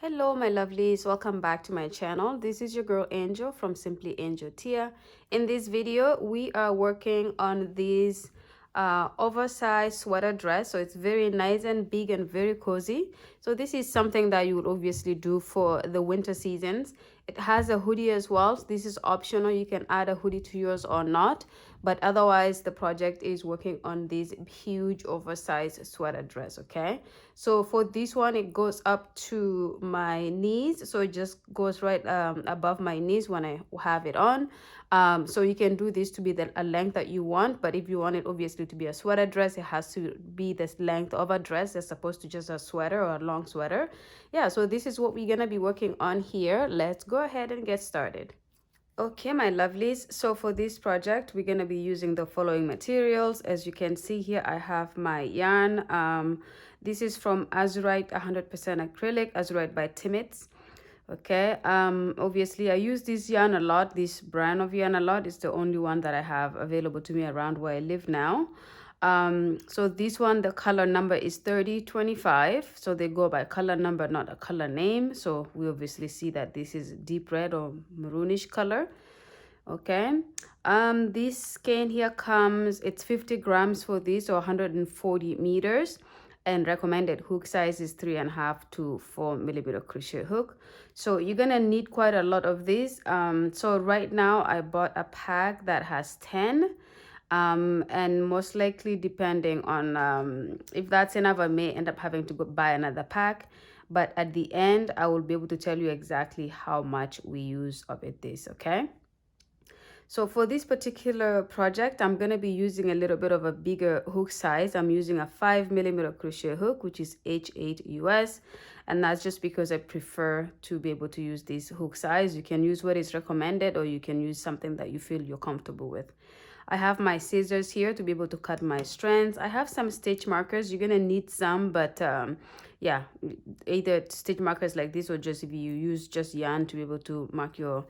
Hello my lovelies, welcome back to my channel. This is your girl Angel from Simply Angel Tia. In this video we are working on this oversized sweater dress, so it's very nice and big and very cozy. So this is something that you would obviously do for the winter seasons. It has a hoodie as well. This is optional, you can add a hoodie to yours or not, but otherwise the project is working on this huge oversized sweater dress. Okay, so for this one it goes up to my knees, so it just goes right above my knees when I have it on. So you can do this to be a length that you want, but if you want it obviously to be a sweater dress, it has to be this length of a dress as opposed to just a sweater or a long sweater. Yeah, so this is what we're gonna be working on here. Let's go ahead and get started. Okay, my lovelies, so for this project we're going to be using the following materials. As you can see here, I have my yarn. This is from Azurite 100% acrylic, Azurite by Timmins. Okay, obviously I use this yarn a lot, this brand of yarn a lot. It's the only one that I have available to me around where I live now. So this one, the color number is 3025, so they go by color number, not a color name. So we obviously see that this is deep red or maroonish color. Okay, this skein here comes, it's 50 grams for this, or 140 meters, and recommended hook size is 3.5 to 4 millimeter crochet hook. So you're gonna need quite a lot of this. So right now I bought a pack that has 10, and most likely, depending on if that's enough, I may end up having to go buy another pack, but at the end I will be able to tell you exactly how much we use of it this. Okay, so for this particular project, I'm going to be using a little bit of a bigger hook size. I'm using a 5 millimeter crochet hook, which is H8 US. And that's just because I prefer to be able to use this hook size. You can use what is recommended, or you can use something that you feel you're comfortable with. I have my scissors here to be able to cut my strands. I have some stitch markers. You're going to need some, but yeah, either stitch markers like this, or just if you use just yarn to be able to mark your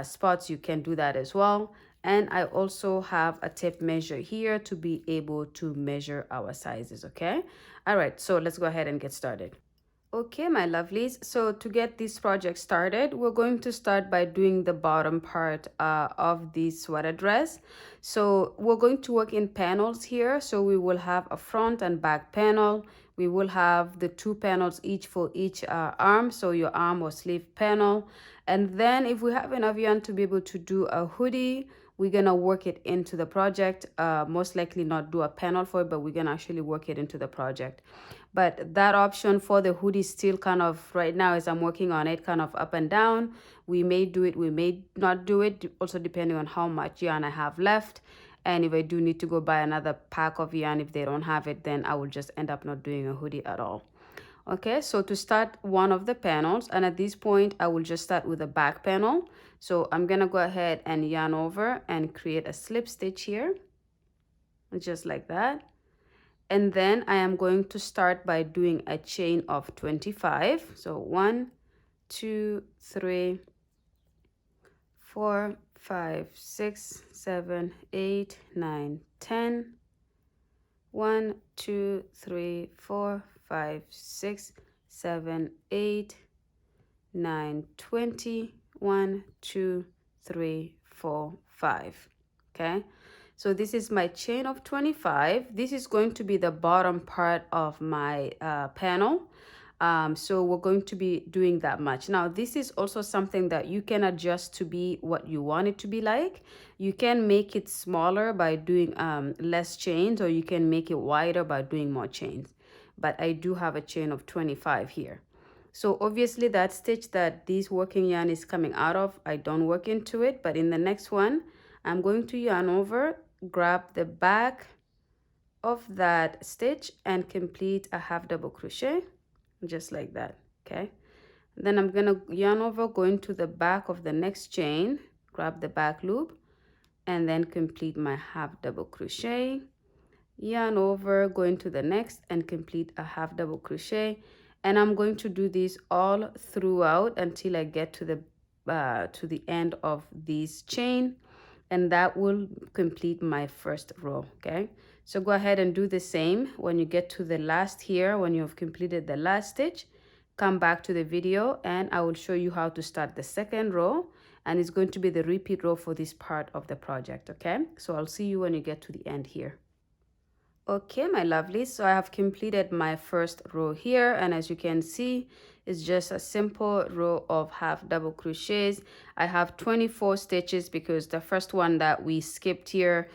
spots, you can do that as well. And I also have a tape measure here to be able to measure our sizes. Okay, all right, so let's go ahead and get started. Okay, my lovelies, so to get this project started, we're going to start by doing the bottom part of the sweater dress. So we're going to work in panels here. So we will have a front and back panel. We will have the two panels each for each arm, so your arm or sleeve panel. And then if we have enough yarn to be able to do a hoodie, we're gonna work it into the project. Most likely not do a panel for it, but we're gonna actually work it into the project. But that option for the hoodie still kind of right now, as I'm working on it, kind of up and down. We may do it, we may not do it, also depending on how much yarn I have left. And if I do need to go buy another pack of yarn, if they don't have it, then I will just end up not doing a hoodie at all. Okay, so to start one of the panels, and at this point I will just start with the back panel. So I'm gonna go ahead and yarn over and create a slip stitch here, just like that. And then I am going to start by doing a chain of 25. So 1, 2, 3, 4, 5, 6, 7, 8, 9, 10. 1, 2, 3, 4, 5, 6, 7, 8, 9, 20. 1, 2, 3, 4, 5. Okay, so this is my chain of 25. This is going to be the bottom part of my panel. So we're going to be doing that much. Now, this is also something that you can adjust to be what you want it to be like. You can make it smaller by doing less chains, or you can make it wider by doing more chains. But I do have a chain of 25 here. So obviously that stitch that this working yarn is coming out of, I don't work into it, but in the next one, I'm going to yarn over, grab the back of that stitch and complete a half double crochet, just like that. Okay, then I'm gonna yarn over, go into the back of the next chain, grab the back loop, and then complete my half double crochet, yarn over, go into the next and complete a half double crochet. And I'm going to do this all throughout until I get to the end of this chain, and that will complete my first row. Okay, so go ahead and do the same when you get to the last here. When you have completed the last stitch, come back to the video and I will show you how to start the second row, and it's going to be the repeat row for this part of the project. Okay, so I'll see you when you get to the end here. Okay, my lovely, so I have completed my first row here, and as you can see, it's just a simple row of half double crochets. I have 24 stitches because the first one that we skipped here,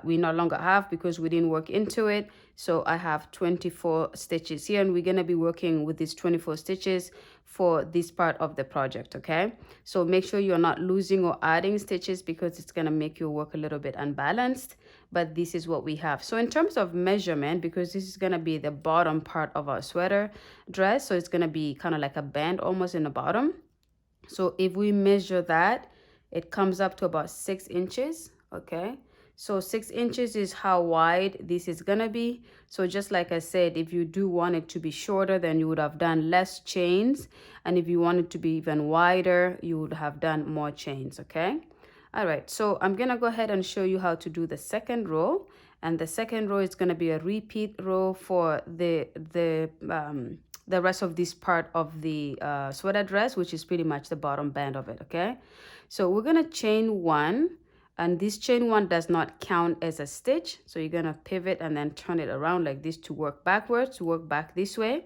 we no longer have because we didn't work into it. So I have 24 stitches here, and we're going to be working with these 24 stitches for this part of the project. Okay, so make sure you're not losing or adding stitches because it's going to make your work a little bit unbalanced, but this is what we have. So in terms of measurement, because this is going to be the bottom part of our sweater dress, so it's going to be kind of like a band almost in the bottom. So if we measure that, it comes up to about 6 inches. Okay, so 6 inches is how wide this is gonna be. So just like I said, if you do want it to be shorter, then you would have done less chains, and if you want it to be even wider, you would have done more chains. Okay, all right, so I'm gonna go ahead and show you how to do the second row, and the second row is gonna be a repeat row for the rest of this part of the sweater dress, which is pretty much the bottom band of it. Okay, so we're gonna chain one, and this chain one does not count as a stitch, so you're gonna pivot and then turn it around like this to work backwards, to work back this way.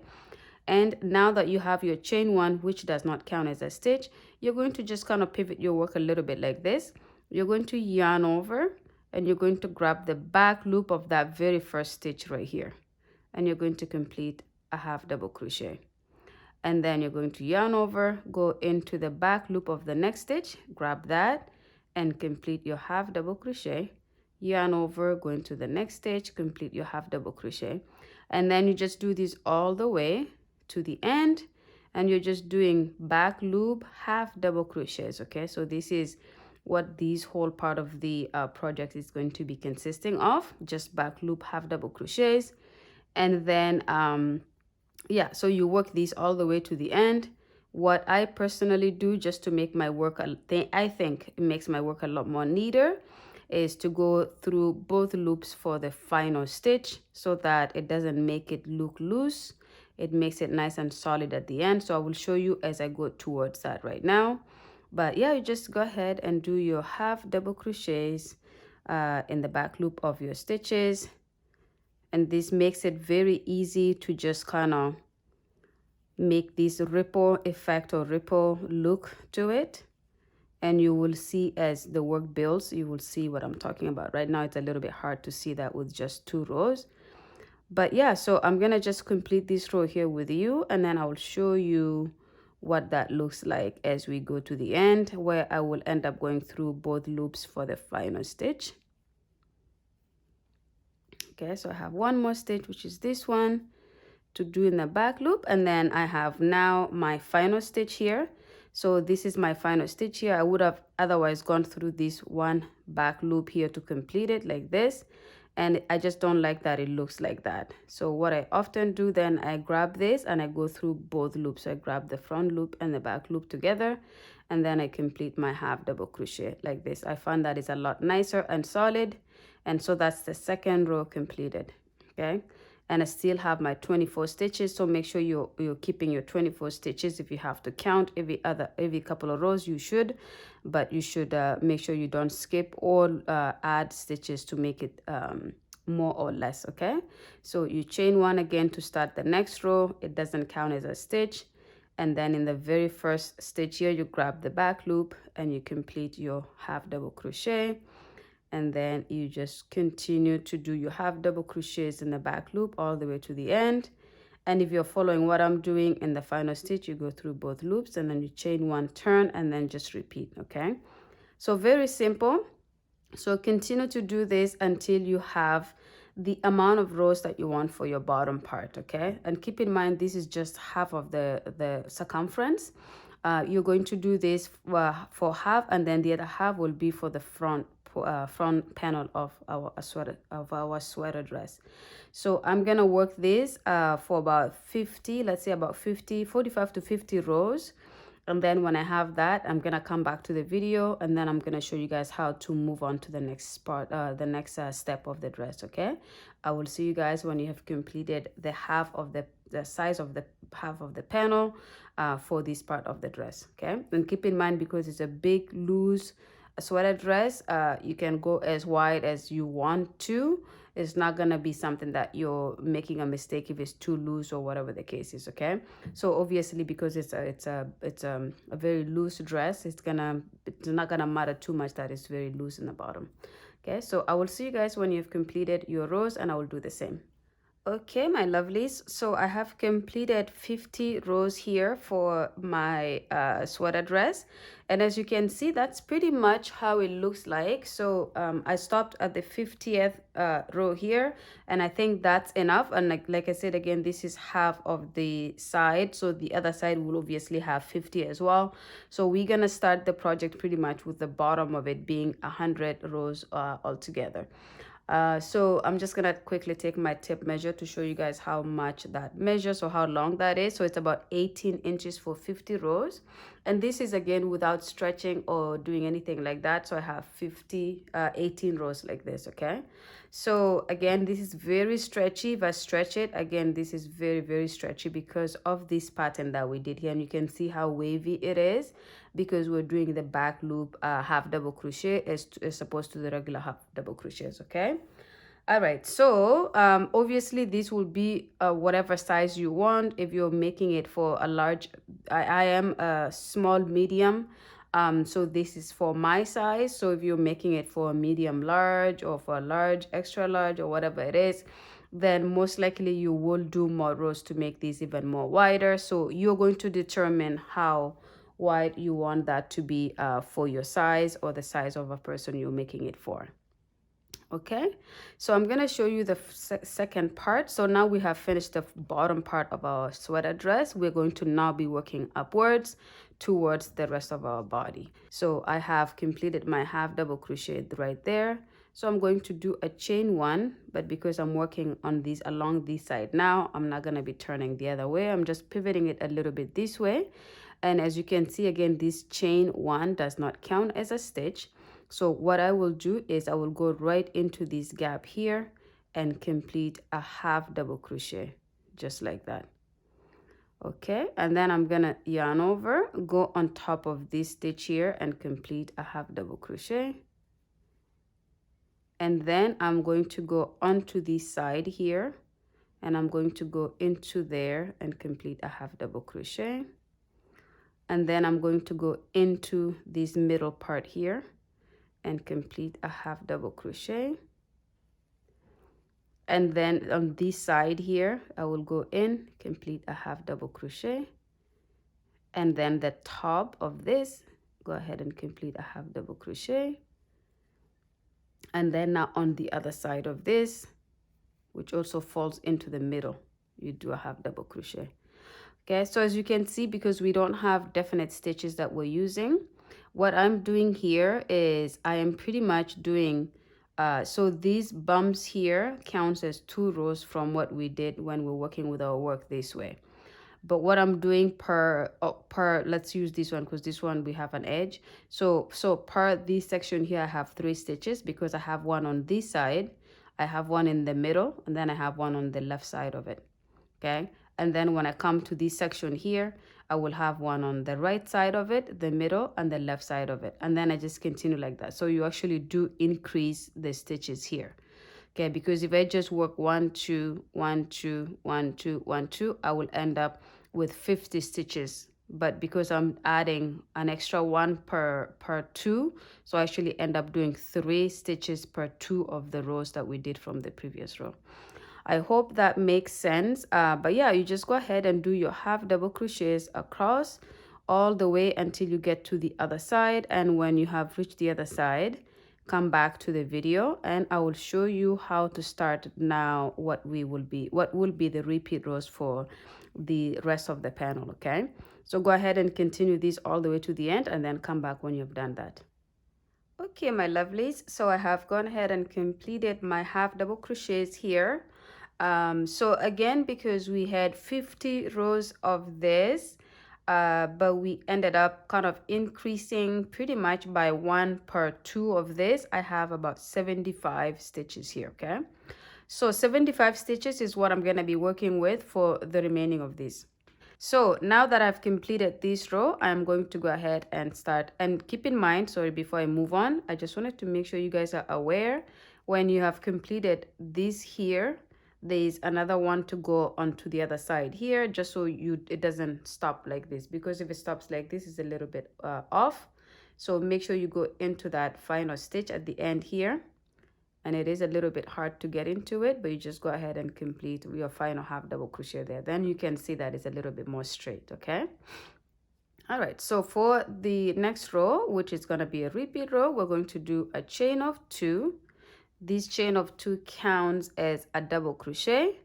And now that you have your chain one, which does not count as a stitch, you're going to just kind of pivot your work a little bit like this. You're going to yarn over, and you're going to grab the back loop of that very first stitch right here, and you're going to complete a half double crochet. And then you're going to yarn over, go into the back loop of the next stitch, grab that and complete your half double crochet, yarn over, go into the next stitch, complete your half double crochet. And then you just do this all the way to the end, and you're just doing back loop half double crochets. Okay, so this is what this whole part of the project is going to be consisting of, just back loop half double crochets. And then yeah, so you work these all the way to the end. What I personally do just to make my work, I think it makes my work a lot more neater, is to go through both loops for the final stitch so that it doesn't make it look loose. It makes it nice and solid at the end. So I will show you as I go towards that right now. But yeah, you just go ahead and do your half double crochets in the back loop of your stitches. And this makes it very easy to just kind of make this ripple effect or ripple look to it. And you will see as the work builds, you will see what I'm talking about. Right now, it's a little bit hard to see that with just 2 rows. But yeah, so I'm going to just complete this row here with you, and then I will show you what that looks like as we go to the end, where I will end up going through both loops for the final stitch. Okay, so I have one more stitch, which is this one, to do in the back loop, and then I have now my final stitch here. So this is my final stitch here. I would have otherwise gone through this one back loop here to complete it like this, and I just don't like that it looks like that. So what I often do then, I grab this and I go through both loops. So I grab the front loop and the back loop together, and then I complete my half double crochet like this. I find that is a lot nicer and solid. And so that's the second row completed. Okay, and I still have my 24 stitches, so make sure you're keeping your 24 stitches. If you have to count every couple of rows, you should, but you should make sure you don't skip or add stitches to make it more or less. Okay, so you chain one again to start the next row. It doesn't count as a stitch. And then in the very first stitch here, you grab the back loop and you complete your half double crochet. And then you just continue to do your half double crochets in the back loop all the way to the end. And if you're following what I'm doing in the final stitch, you go through both loops and then you chain one, turn, and then just repeat. Okay, so very simple. So continue to do this until you have the amount of rows that you want for your bottom part. Okay, and keep in mind this is just half of the circumference. You're going to do this for half, and then the other half will be for the front panel of our sweater dress. So I'm gonna work this for about 50, let's say about 45 to 50 rows, And then when I have that, I'm gonna come back to the video, and then I'm gonna show you guys how to move on to the next part, the next step of the dress. Okay, I will see you guys when you have completed the half of the size of the half of the panel for this part of the dress. Okay, and keep in mind, because it's a big loose sweater dress, you can go as wide as you want to. It's not gonna be something that you're making a mistake if it's too loose or whatever the case is. Okay, so obviously, because it's a very loose dress, it's not gonna matter too much that it's very loose in the bottom. Okay, so I will see you guys when you've completed your rows, and I will do the same. Okay, my lovelies, so I have completed 50 rows here for my sweater dress, and as you can see, that's pretty much how it looks like. So I stopped at the 50th row here, and I think that's enough. And like I said again, this is half of the side, so the other side will obviously have 50 as well. So we're gonna start the project pretty much with the bottom of it being 100 rows altogether. So I'm just gonna quickly take my tape measure to show you guys how much that measures, or how long that is. So it's about 18 inches for 50 rows. And this is again without stretching or doing anything like that. So I have 18 rows like this, okay? So again, this is very stretchy. If I stretch it, again, this is very, very stretchy because of this pattern that we did here. And you can see how wavy it is because we're doing the back loop half double crochet as opposed to the regular half double crochets, okay? All right, so obviously this will be whatever size you want. If you're making it for a large, I am a small medium, so this is for my size. So if you're making it for a medium large, or for a large extra large, or whatever it is, then most likely you will do more rows to make these even more wider. So you're going to determine how wide you want that to be for your size, or the size of a person you're making it for. Okay, so I'm gonna show you the second part. So now we have finished the bottom part of our sweater dress. We're going to now be working upwards towards the rest of our body. So I have completed my half double crochet right there. So I'm going to do a chain one, but because I'm working on these along this side now, I'm not gonna be turning the other way. I'm just pivoting it a little bit this way. And as you can see, again, this chain one does not count as a stitch. So what I will do is I will go right into this gap here and complete a half double crochet, just like that. Okay, and then I'm gonna yarn over, go on top of this stitch here and complete a half double crochet. And then I'm going to go onto this side here, and I'm going to go into there and complete a half double crochet. And then I'm going to go into this middle part here and complete a half double crochet. And then on this side here, I will go in, complete a half double crochet. And then the top of this, go ahead and complete a half double crochet. And then now on the other side of this, which also falls into the middle, you do a half double crochet. Okay, so as you can see, because we don't have definite stitches that we're using, what I'm doing here is I am pretty much doing, so these bumps here counts as 2 rows from what we did when we're working with our work this way. But what I'm doing per let's use this one because this one we have an edge. So per this section here, I have 3 stitches because I have one on this side, I have one in the middle, and then I have one on the left side of it. Okay, and then when I come to this section here, I will have one on the right side of it, the middle, and the left side of it. And then I just continue like that. So you actually do increase the stitches here. Okay, because if I just work 1 2 1 2 1 2 1 2, I will end up with 50 stitches. But because I'm adding an extra one per 2, so I actually end up doing 3 stitches per 2 of the rows that we did from the previous row. I hope that makes sense. But yeah, you just go ahead and do your half double crochets across all the way until you get to the other side. And when you have reached the other side, come back to the video and I will show you how to start now what will be the repeat rows for the rest of the panel. Okay, so go ahead and continue this all the way to the end and then come back when you've done that. Okay, my lovelies, so I have gone ahead and completed my half double crochets here. So again, because we had 50 rows of this, but we ended up kind of increasing pretty much by 1/2 of this. I have about 75 stitches here, okay? So 75 stitches is what I'm going to be working with for the remaining of these. So now that I've completed this row, I'm going to go ahead and start. And keep in mind, sorry, before I move on, I just wanted to make sure you guys are aware when you have completed this here, there's another one to go onto the other side here, just so it doesn't stop like this, because if it stops like this, it's a little bit off. So make sure you go into that final stitch at the end here, and it is a little bit hard to get into it, but you just go ahead and complete your final half double crochet there. Then you can see that it's a little bit more straight, okay? All right, so for the next row, which is going to be a repeat row, we're going to do a chain of 2. This chain of 2 counts as a double crochet,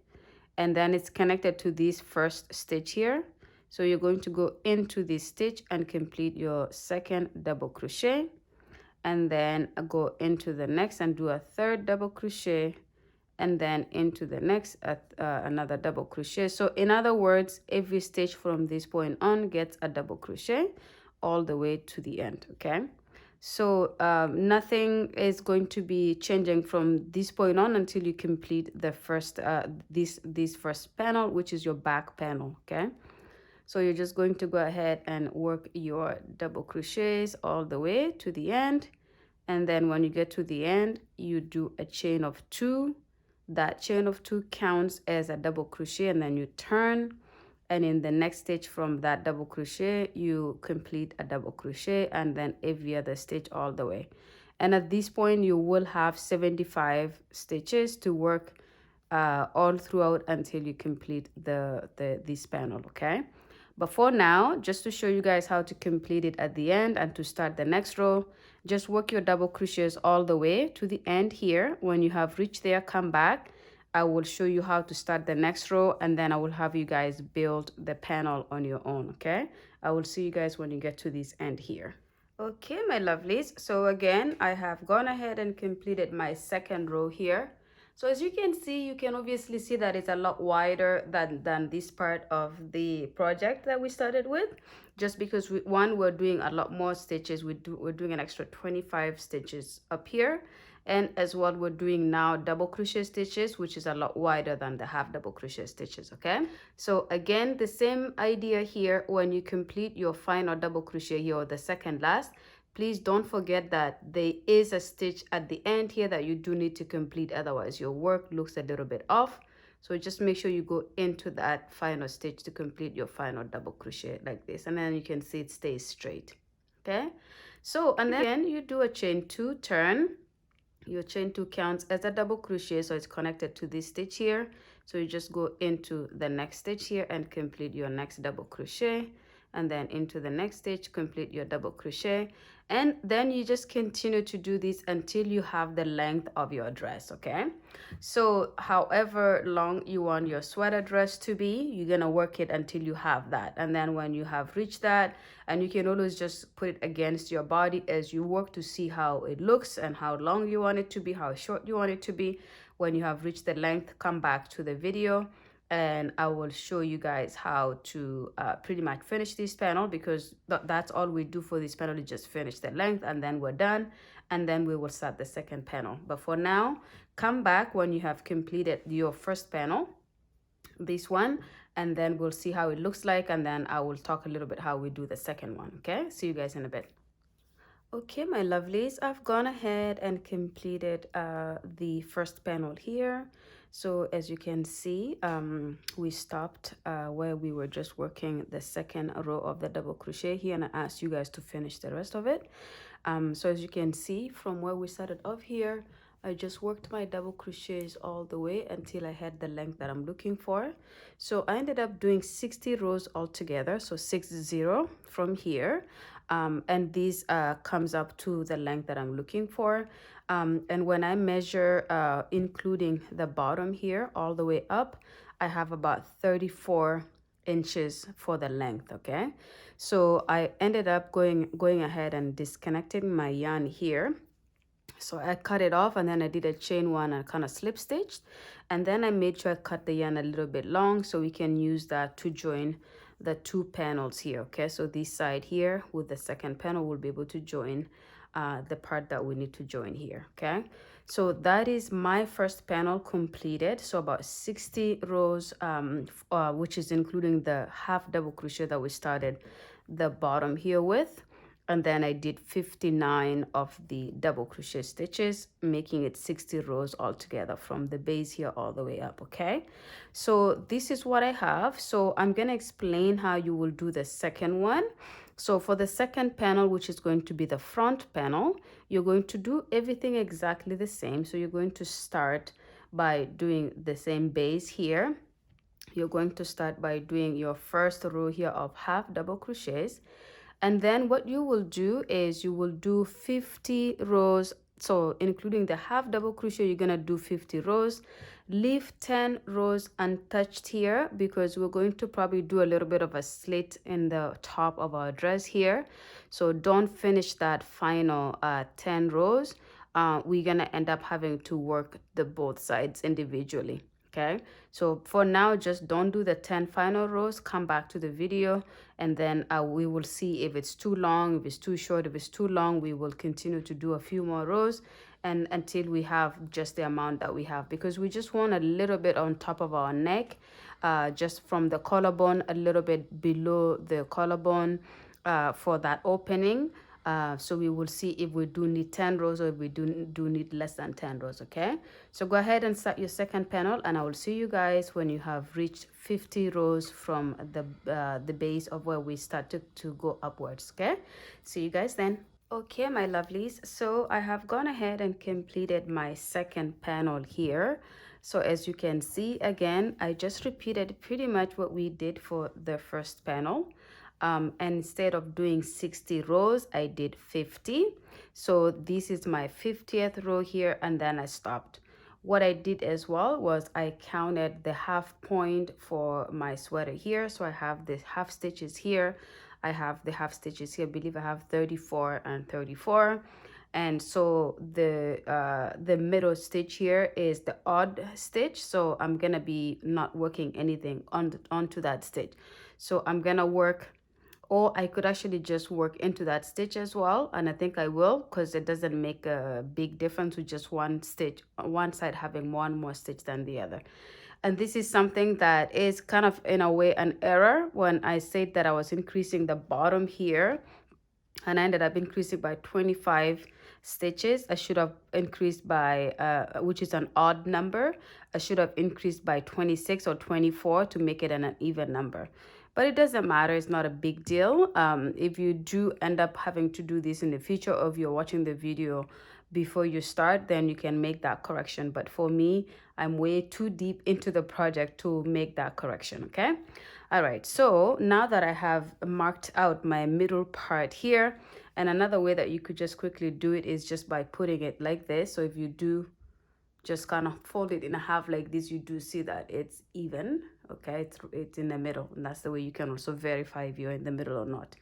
and then it's connected to this first stitch here. So you're going to go into this stitch and complete your second double crochet, and then go into the next and do a third double crochet, and then into the next another double crochet. So in other words, every stitch from this point on gets a double crochet all the way to the end, okay? So nothing is going to be changing from this point on until you complete the first this first panel, which is your back panel, okay? So you're just going to go ahead and work your double crochets all the way to the end, and then when you get to the end, you do a chain of 2. That chain of 2 counts as a double crochet, and then you turn, and in the next stitch from that double crochet you complete a double crochet, and then every other stitch all the way. And at this point you will have 75 stitches to work all throughout until you complete this panel, okay? But for now, just to show you guys how to complete it at the end and to start the next row, just work your double crochets all the way to the end here. When you have reached there, come back. I will show you how to start the next row, and then I will have you guys build the panel on your own, okay? I will see you guys when you get to this end here. Okay, my lovelies. So again, I have gone ahead and completed my second row here. So as you can see, you can obviously see that it's a lot wider than this part of the project that we started with, just because we're doing a lot more stitches. We're doing an extra 25 stitches up here, and as well we're doing now double crochet stitches, which is a lot wider than the half double crochet stitches, okay? So again, the same idea here. When you complete your final double crochet here, or the second last, please don't forget that there is a stitch at the end here that you do need to complete, otherwise your work looks a little bit off. So just make sure you go into that final stitch to complete your final double crochet like this, and then you can see it stays straight, okay? So, and then again, you do a chain 2 turn. Your chain 2 counts as a double crochet, so it's connected to this stitch here. So you just go into the next stitch here and complete your next double crochet, and then into the next stitch, complete your double crochet, and then you just continue to do this until you have the length of your dress, okay? So however long you want your sweater dress to be, you're gonna work it until you have that, and then when you have reached that, and you can always just put it against your body as you work to see how it looks and how long you want it to be, how short you want it to be. When you have reached the length, come back to the video and I will show you guys how to pretty much finish this panel, because that's all we do for this panel, is just finish the length and then we're done, and then we will start the second panel. But for now, come back when you have completed your first panel, this one, and then we'll see how it looks like, and then I will talk a little bit how we do the second one, okay? See you guys in a bit. Okay, my lovelies, I've gone ahead and completed the first panel here. So as you can see, we stopped where we were just working the second row of the double crochet here, and I asked you guys to finish the rest of it. So as you can see, from where we started off here, I just worked my double crochets all the way until I had the length that I'm looking for. So I ended up doing 60 rows altogether, so 60 from here. And this comes up to the length that I'm looking for. And when I measure, including the bottom here all the way up, I have about 34 inches for the length, okay? So I ended up going ahead and disconnecting my yarn here. So I cut it off, and then I did a chain 1 and kind of slip stitched, and then I made sure I cut the yarn a little bit long so we can use that to join the two panels here. Okay, so this side here with the second panel will be able to join the part that we need to join here. Okay, so that is my first panel completed. So about 60 rows, which is including the half double crochet that we started the bottom here with. And then I did 59 of the double crochet stitches, making it 60 rows altogether from the base here all the way up. Okay, so this is what I have. So I'm going to explain how you will do the second one. So for the second panel, which is going to be the front panel, you're going to do everything exactly the same. So you're going to start by doing the same base here. You're going to start by doing your first row here of half double crochets. And then what you will do is you will do 50 rows. So including the half double crochet, you're going to do 50 rows. Leave 10 rows untouched here because we're going to probably do a little bit of a slit in the top of our dress here. So don't finish that final 10 rows. We're going to end up having to work the both sides individually. Okay, so for now, just don't do the 10 final rows. Come back to the video and then we will see if it's too long, if it's too short. If it's too long, we will continue to do a few more rows and until we have just the amount that we have, because we just want a little bit on top of our neck, just from the collarbone, a little bit below the collarbone for that opening. So we will see if we do need 10 rows or if we do need less than 10 rows. Okay, so go ahead and start your second panel and I will see you guys when you have reached 50 rows from the base of where we started to go upwards. Okay, see you guys then. Okay, my lovelies, so I have gone ahead and completed my second panel here. So as you can see, again, I just repeated pretty much what we did for the first panel. And instead of doing 60 rows, I did 50. So this is my 50th row here, and then I stopped. What I did as well was I counted the half point for my sweater here. So I have the half stitches here. I have the half stitches here. I believe I have 34 and 34. And so the middle stitch here is the odd stitch. So I'm gonna be not working anything onto that stitch. So I'm gonna work, or I could actually just work into that stitch as well, and I think I will, because it doesn't make a big difference with just one stitch, one side having one more stitch than the other. And this is something that is kind of in a way an error when I said that I was increasing the bottom here and I ended up increasing by 25 stitches. I should have increased by which is an odd number. I should have increased by 26 or 24 to make it an even number, but it doesn't matter. It's not a big deal. If you do end up having to do this in the future, or if you're watching the video before you start, then you can make that correction. But for me, I'm way too deep into the project to make that correction. Okay, all right, so now that I have marked out my middle part here, and another way that you could just quickly do it is just by putting it like this. So if you do just kind of fold it in half like this, you do see that it's even. Okay, it's in the middle, and that's the way you can also verify if you're in the middle or not.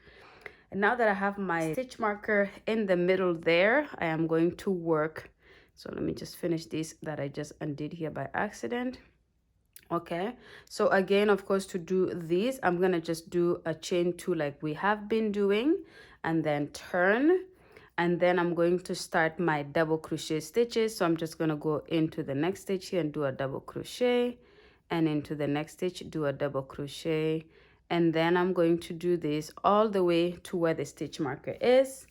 And now that I have my stitch marker in the middle there, I am going to work. So let me just finish this that I just undid here by accident. Okay, so again, of course, to do this, I'm gonna just do a chain two like we have been doing, and then turn, and then I'm going to start my double crochet stitches. So I'm just gonna go into the next stitch here and do a double crochet, and into the next stitch do a double crochet, and then I'm going to do this all the way to where the stitch marker is,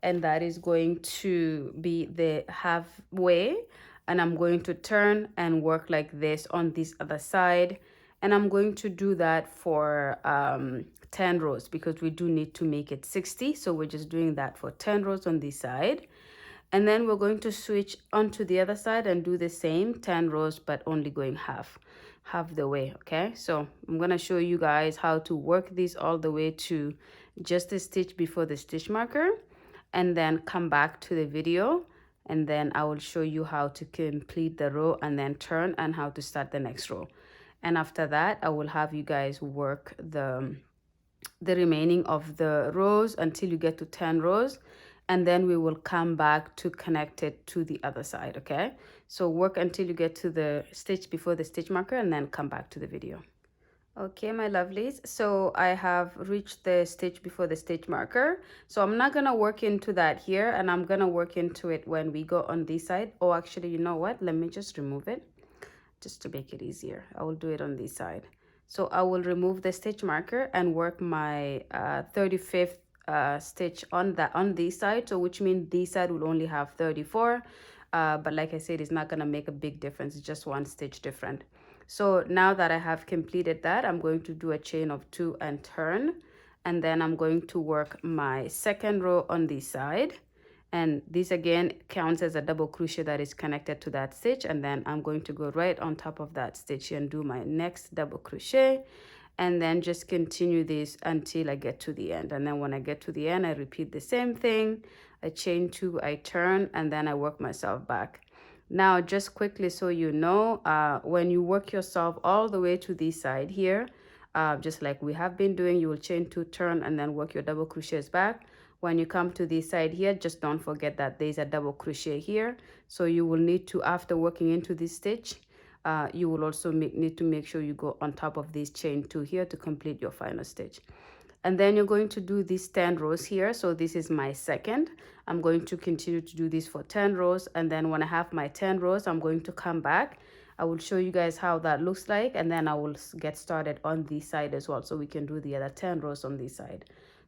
and that is going to be the halfway, and I'm going to turn and work like this on this other side, and I'm going to do that for 10 rows because we do need to make it 60. So we're just doing that for 10 rows on this side, and then we're going to switch onto the other side and do the same 10 rows but only going half the way. Okay, so I'm gonna show you guys how to work this all the way to just a stitch before the stitch marker, and then come back to the video, and then I will show you how to complete the row and then turn, and how to start the next row. And after that, I will have you guys work the remaining of the rows until you get to 10 rows, and then we will come back to connect it to the other side. Okay, so work until you get to the stitch before the stitch marker and then come back to the video. Okay, my lovelies, so I have reached the stitch before the stitch marker, so I'm not gonna work into that here, and I'm gonna work into it when we go on this side. Oh, actually, you know what, let me just remove it just to make it easier. I will do it on this side. So I will remove the stitch marker and work my 35th stitch on this side, so which means this side will only have 34, but like I said, it's not gonna make a big difference. It's just one stitch different. So now that I have completed that, I'm going to do a chain of 2 and turn, and then I'm going to work my second row on this side, and this again counts as a double crochet that is connected to that stitch, and then I'm going to go right on top of that stitch and do my next double crochet, and then just continue this until I get to the end. And then when I get to the end, I repeat the same thing. I chain 2, I turn, and then I work myself back. Now just quickly, so you know, when you work yourself all the way to this side here, just like we have been doing, you will chain 2, turn, and then work your double crochets back. When you come to this side here, just don't forget that there's a double crochet here, so you will need to, after working into this stitch, you will also need to make sure you go on top of this chain 2 here to complete your final stitch. And then you're going to do these 10 rows here. So this is my second. I'm going to continue to do this for 10 rows, and then when I have my 10 rows, I'm going to come back. I will show you guys how that looks like, and then I will get started on this side as well, so we can do the other 10 rows on this side.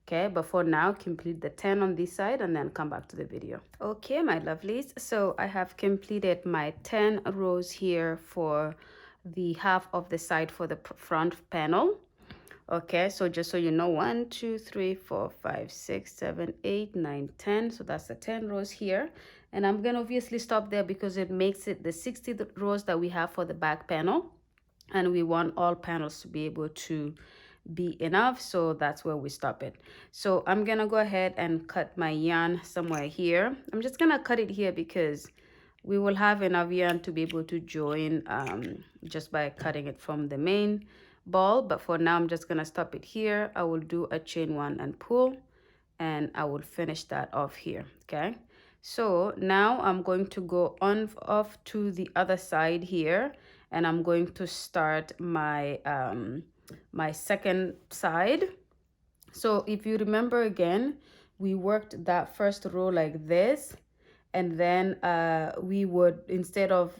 Okay, but for now, complete the 10 on this side and then come back to the video. Okay, my lovelies, so I have completed my 10 rows here for the half of the side for the front panel. Okay, so just so you know, 1 2 3 4 5 6 7 8 9 10, so that's the 10 rows here, and I'm gonna obviously stop there because it makes it the 60 rows that we have for the back panel, and we want all panels to be able to be enough, so that's where we stop it. So I'm gonna go ahead and cut my yarn somewhere here. I'm just gonna cut it here because we will have enough yarn to be able to join just by cutting it from the main ball, but for now I'm just gonna stop it here. I will do a chain 1 and pull, and I will finish that off here. Okay, so now I'm going to go on off to the other side here, and I'm going to start my my second side. So if you remember again, we worked that first row like this, and then we would, instead of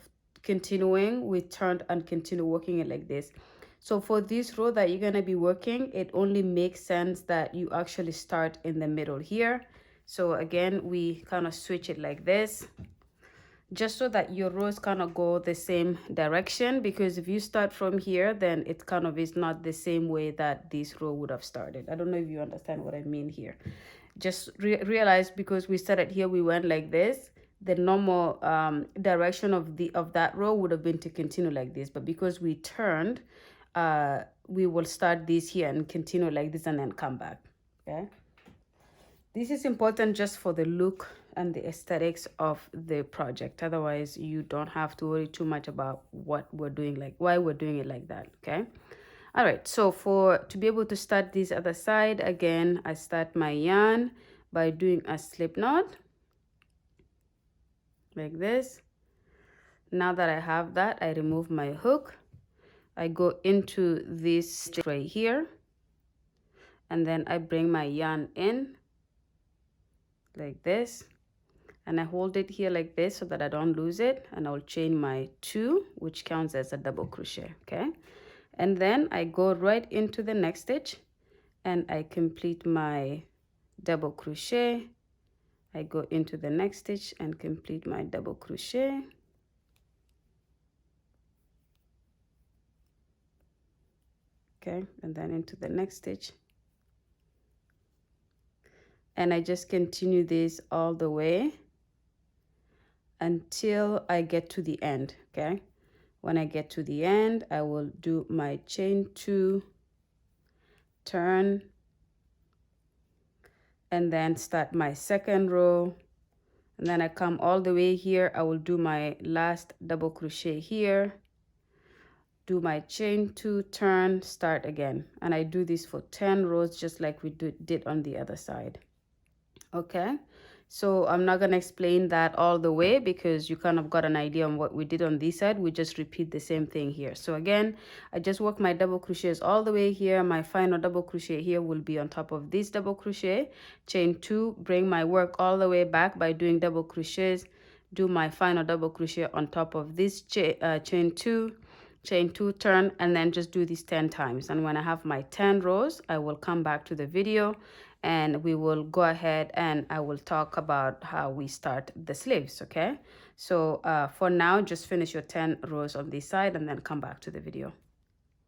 continuing, we turned and continue working it like this. So for this row that you're going to be working, it only makes sense that you actually start in the middle here. So again, we kind of switch it like this, just so that your rows kind of go the same direction, because if you start from here, then it kind of is not the same way that this row would have started. I don't know if you understand what I mean here. Just realize, because we started here, we went like this, the normal direction of that row would have been to continue like this, but because we turned, we will start this here and continue like this and then come back. Okay, this is important just for the look and the aesthetics of the project. Otherwise, you don't have to worry too much about what we're doing, like why we're doing it like that. Okay, all right, so to be able to start this other side, again, I start my yarn by doing a slip knot like this. Now that I have that, I remove my hook, I go into this right here, and then I bring my yarn in like this, and I hold it here like this so that I don't lose it, and I'll chain my 2, which counts as a double crochet. Okay, and then I go right into the next stitch and I complete my double crochet. I go into the next stitch and complete my double crochet. Okay, and then into the next stitch, and I just continue this all the way until I get to the end. Okay, when I get to the end, I will do my chain 2, turn, and then start my second row, and then I come all the way here. I will do my last double crochet here, do my chain 2, turn, start again, and I do this for 10 rows just like we did on the other side. Okay, So I'm not going to explain that all the way because you kind of got an idea on what we did on this side. We just repeat the same thing here. So again, I just work my double crochets all the way here. My final double crochet here will be on top of this double crochet, chain 2, bring my work all the way back by doing double crochets, do my final double crochet on top of this chain 2, chain 2, turn, and then just do this 10 times. And when I have my 10 rows, I will come back to the video and we will go ahead and I will talk about how we start the sleeves. Okay, so for now, just finish your 10 rows on this side and then come back to the video.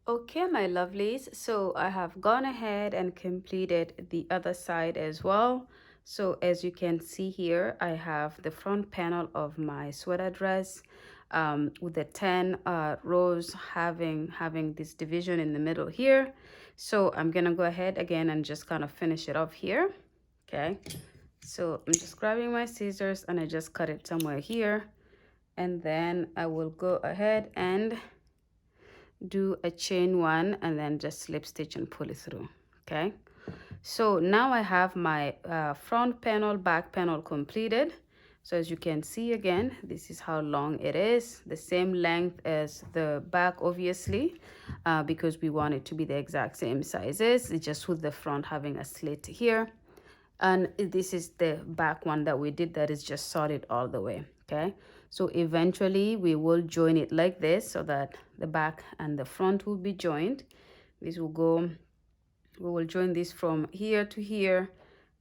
Okay, my lovelies, so I have gone ahead and completed the other side as well. So as you can see here, I have the front panel of my sweater dress with the 10 rows having this division in the middle here. So I'm gonna go ahead again and just kind of finish it off here. Okay, so I'm just grabbing my scissors and I just cut it somewhere here, and then I will go ahead and do a chain 1 and then just slip stitch and pull it through. Okay, so now I have my front panel, back panel completed. So as you can see, again, this is how long it is, the same length as the back, obviously, because we want it to be the exact same sizes. It's just with the front having a slit here, and this is the back one that we did that is just solid all the way. Okay, so eventually we will join it like this so that the back and the front will be joined. This will go, we will join this from here to here,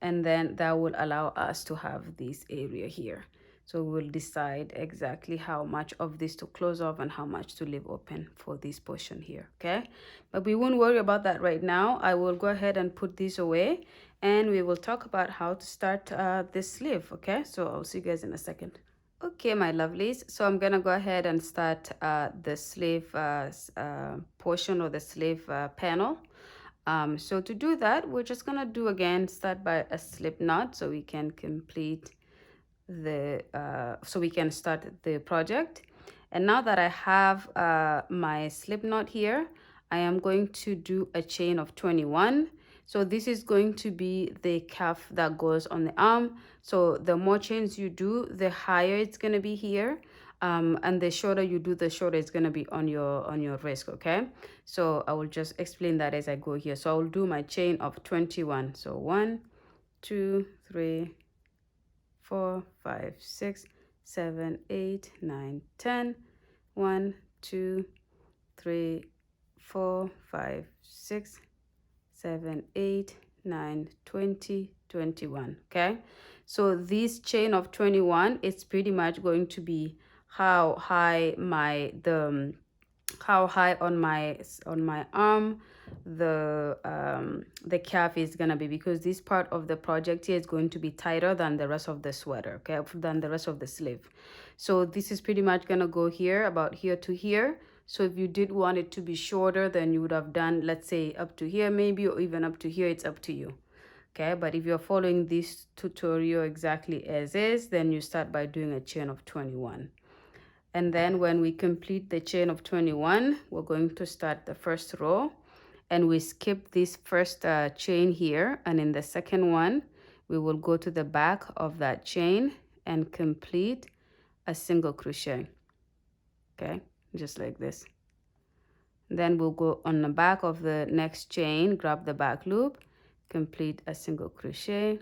and then that will allow us to have this area here. So we'll decide exactly how much of this to close off and how much to leave open for this portion here. Okay, but we won't worry about that right now. I will go ahead and put this away and we will talk about how to start this sleeve. Okay, so I'll see you guys in a second. Okay, my lovelies, so I'm gonna go ahead and start the sleeve portion or the sleeve panel. So to do that, we're just gonna do again, start by a slip knot so we can complete the so we can start the project. And now that I have my slip knot here, I am going to do a chain of 21. So this is going to be the cuff that goes on the arm. So the more chains you do, the higher it's going to be here, and the shorter you do, the shorter it's going to be on your wrist. Okay, so I will just explain that as I go here. So I will do my chain of 21. So 1, 2, 3, 4, 5, 6, 7, 8, 9, 10. 1, 2, 3, 4, 5, 6, 7, 8, 9, 20, 21. Okay, so this chain of 21, it's pretty much going to be how high how high on my arm the calf is gonna be, because this part of the project here is going to be tighter than the rest of the sweater, okay, than the rest of the sleeve. So this is pretty much gonna go here, about here to here. So if you did want it to be shorter, then you would have done, let's say, up to here maybe, or even up to here. It's up to you. Okay, but if you're following this tutorial exactly as is, then you start by doing a chain of 21. And then when we complete the chain of 21, we're going to start the first row, and we skip this first chain here, and in the second one we will go to the back of that chain and complete a single crochet. Okay, just like this. Then we'll go on the back of the next chain, grab the back loop, complete a single crochet,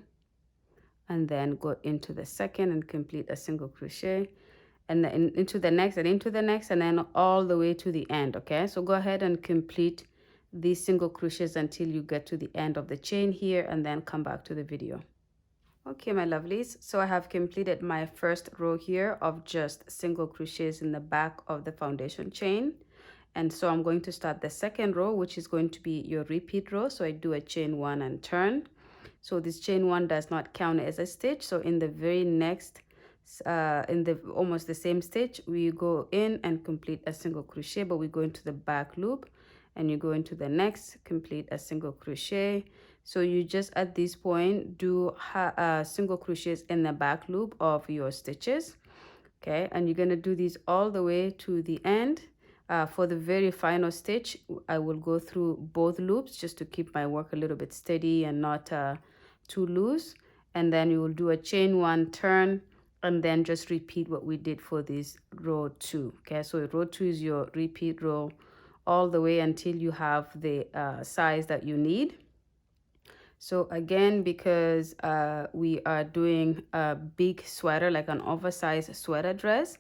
and then go into the second and complete a single crochet, and then into the next and into the next, and then all the way to the end. Okay, so go ahead and complete these single crochets until you get to the end of the chain here, and then come back to the video. Okay, my lovelies, so I have completed my first row here of just single crochets in the back of the foundation chain. And so I'm going to start the second row, which is going to be your repeat row. So I do a chain 1 and turn. So this chain 1 does not count as a stitch. So in the very next in the almost the same stitch, we go in and complete a single crochet, but we go into the back loop, and you go into the next, complete a single crochet. So you just at this point do single crochets in the back loop of your stitches. Okay, and you're going to do these all the way to the end. For the very final stitch, I will go through both loops just to keep my work a little bit steady and not too loose. and then you will do a chain 1, turn, and then just repeat what we did for this row 2. Okay, so row 2 is your repeat row all the way until you have the size that you need. So again, because we are doing a big sweater, like an oversized sweater dress,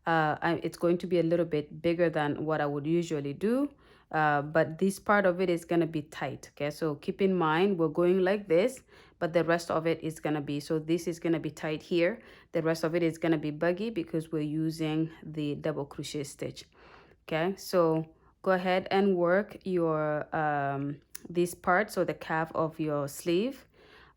it's going to be a little bit bigger than what I would usually do. But this part of it is going to be tight. Okay, so keep in mind we're going like this, but the rest of it is going to be, so this is going to be tight here. The rest of it is going to be buggy because we're using the double crochet stitch. Okay, so go ahead and work your this part, so the calf of your sleeve,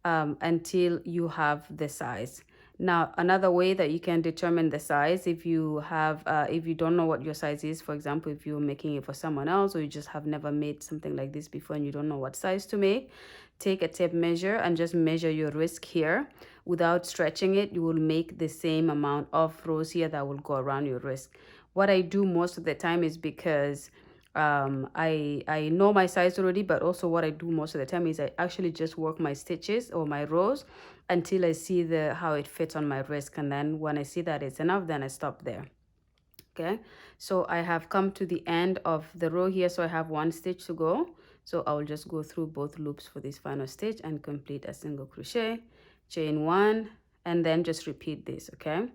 until you have the size. Now, another way that you can determine the size, if you have if you don't know what your size is, for example, if you're making it for someone else, or you just have never made something like this before and you don't know what size to make, take a tape measure and just measure your wrist here. Without stretching it, you will make the same amount of rows here that will go around your wrist. What I do most of the time is, because I know my size already, but also what I do most of the time is I actually just work my stitches or my rows until I see how it fits on my wrist, and then when I see that it's enough, then I stop there. Okay, so I have come to the end of the row here, so I have 1 stitch to go. So I will just go through both loops for this final stitch and complete a single crochet, chain 1, and then just repeat this. Okay,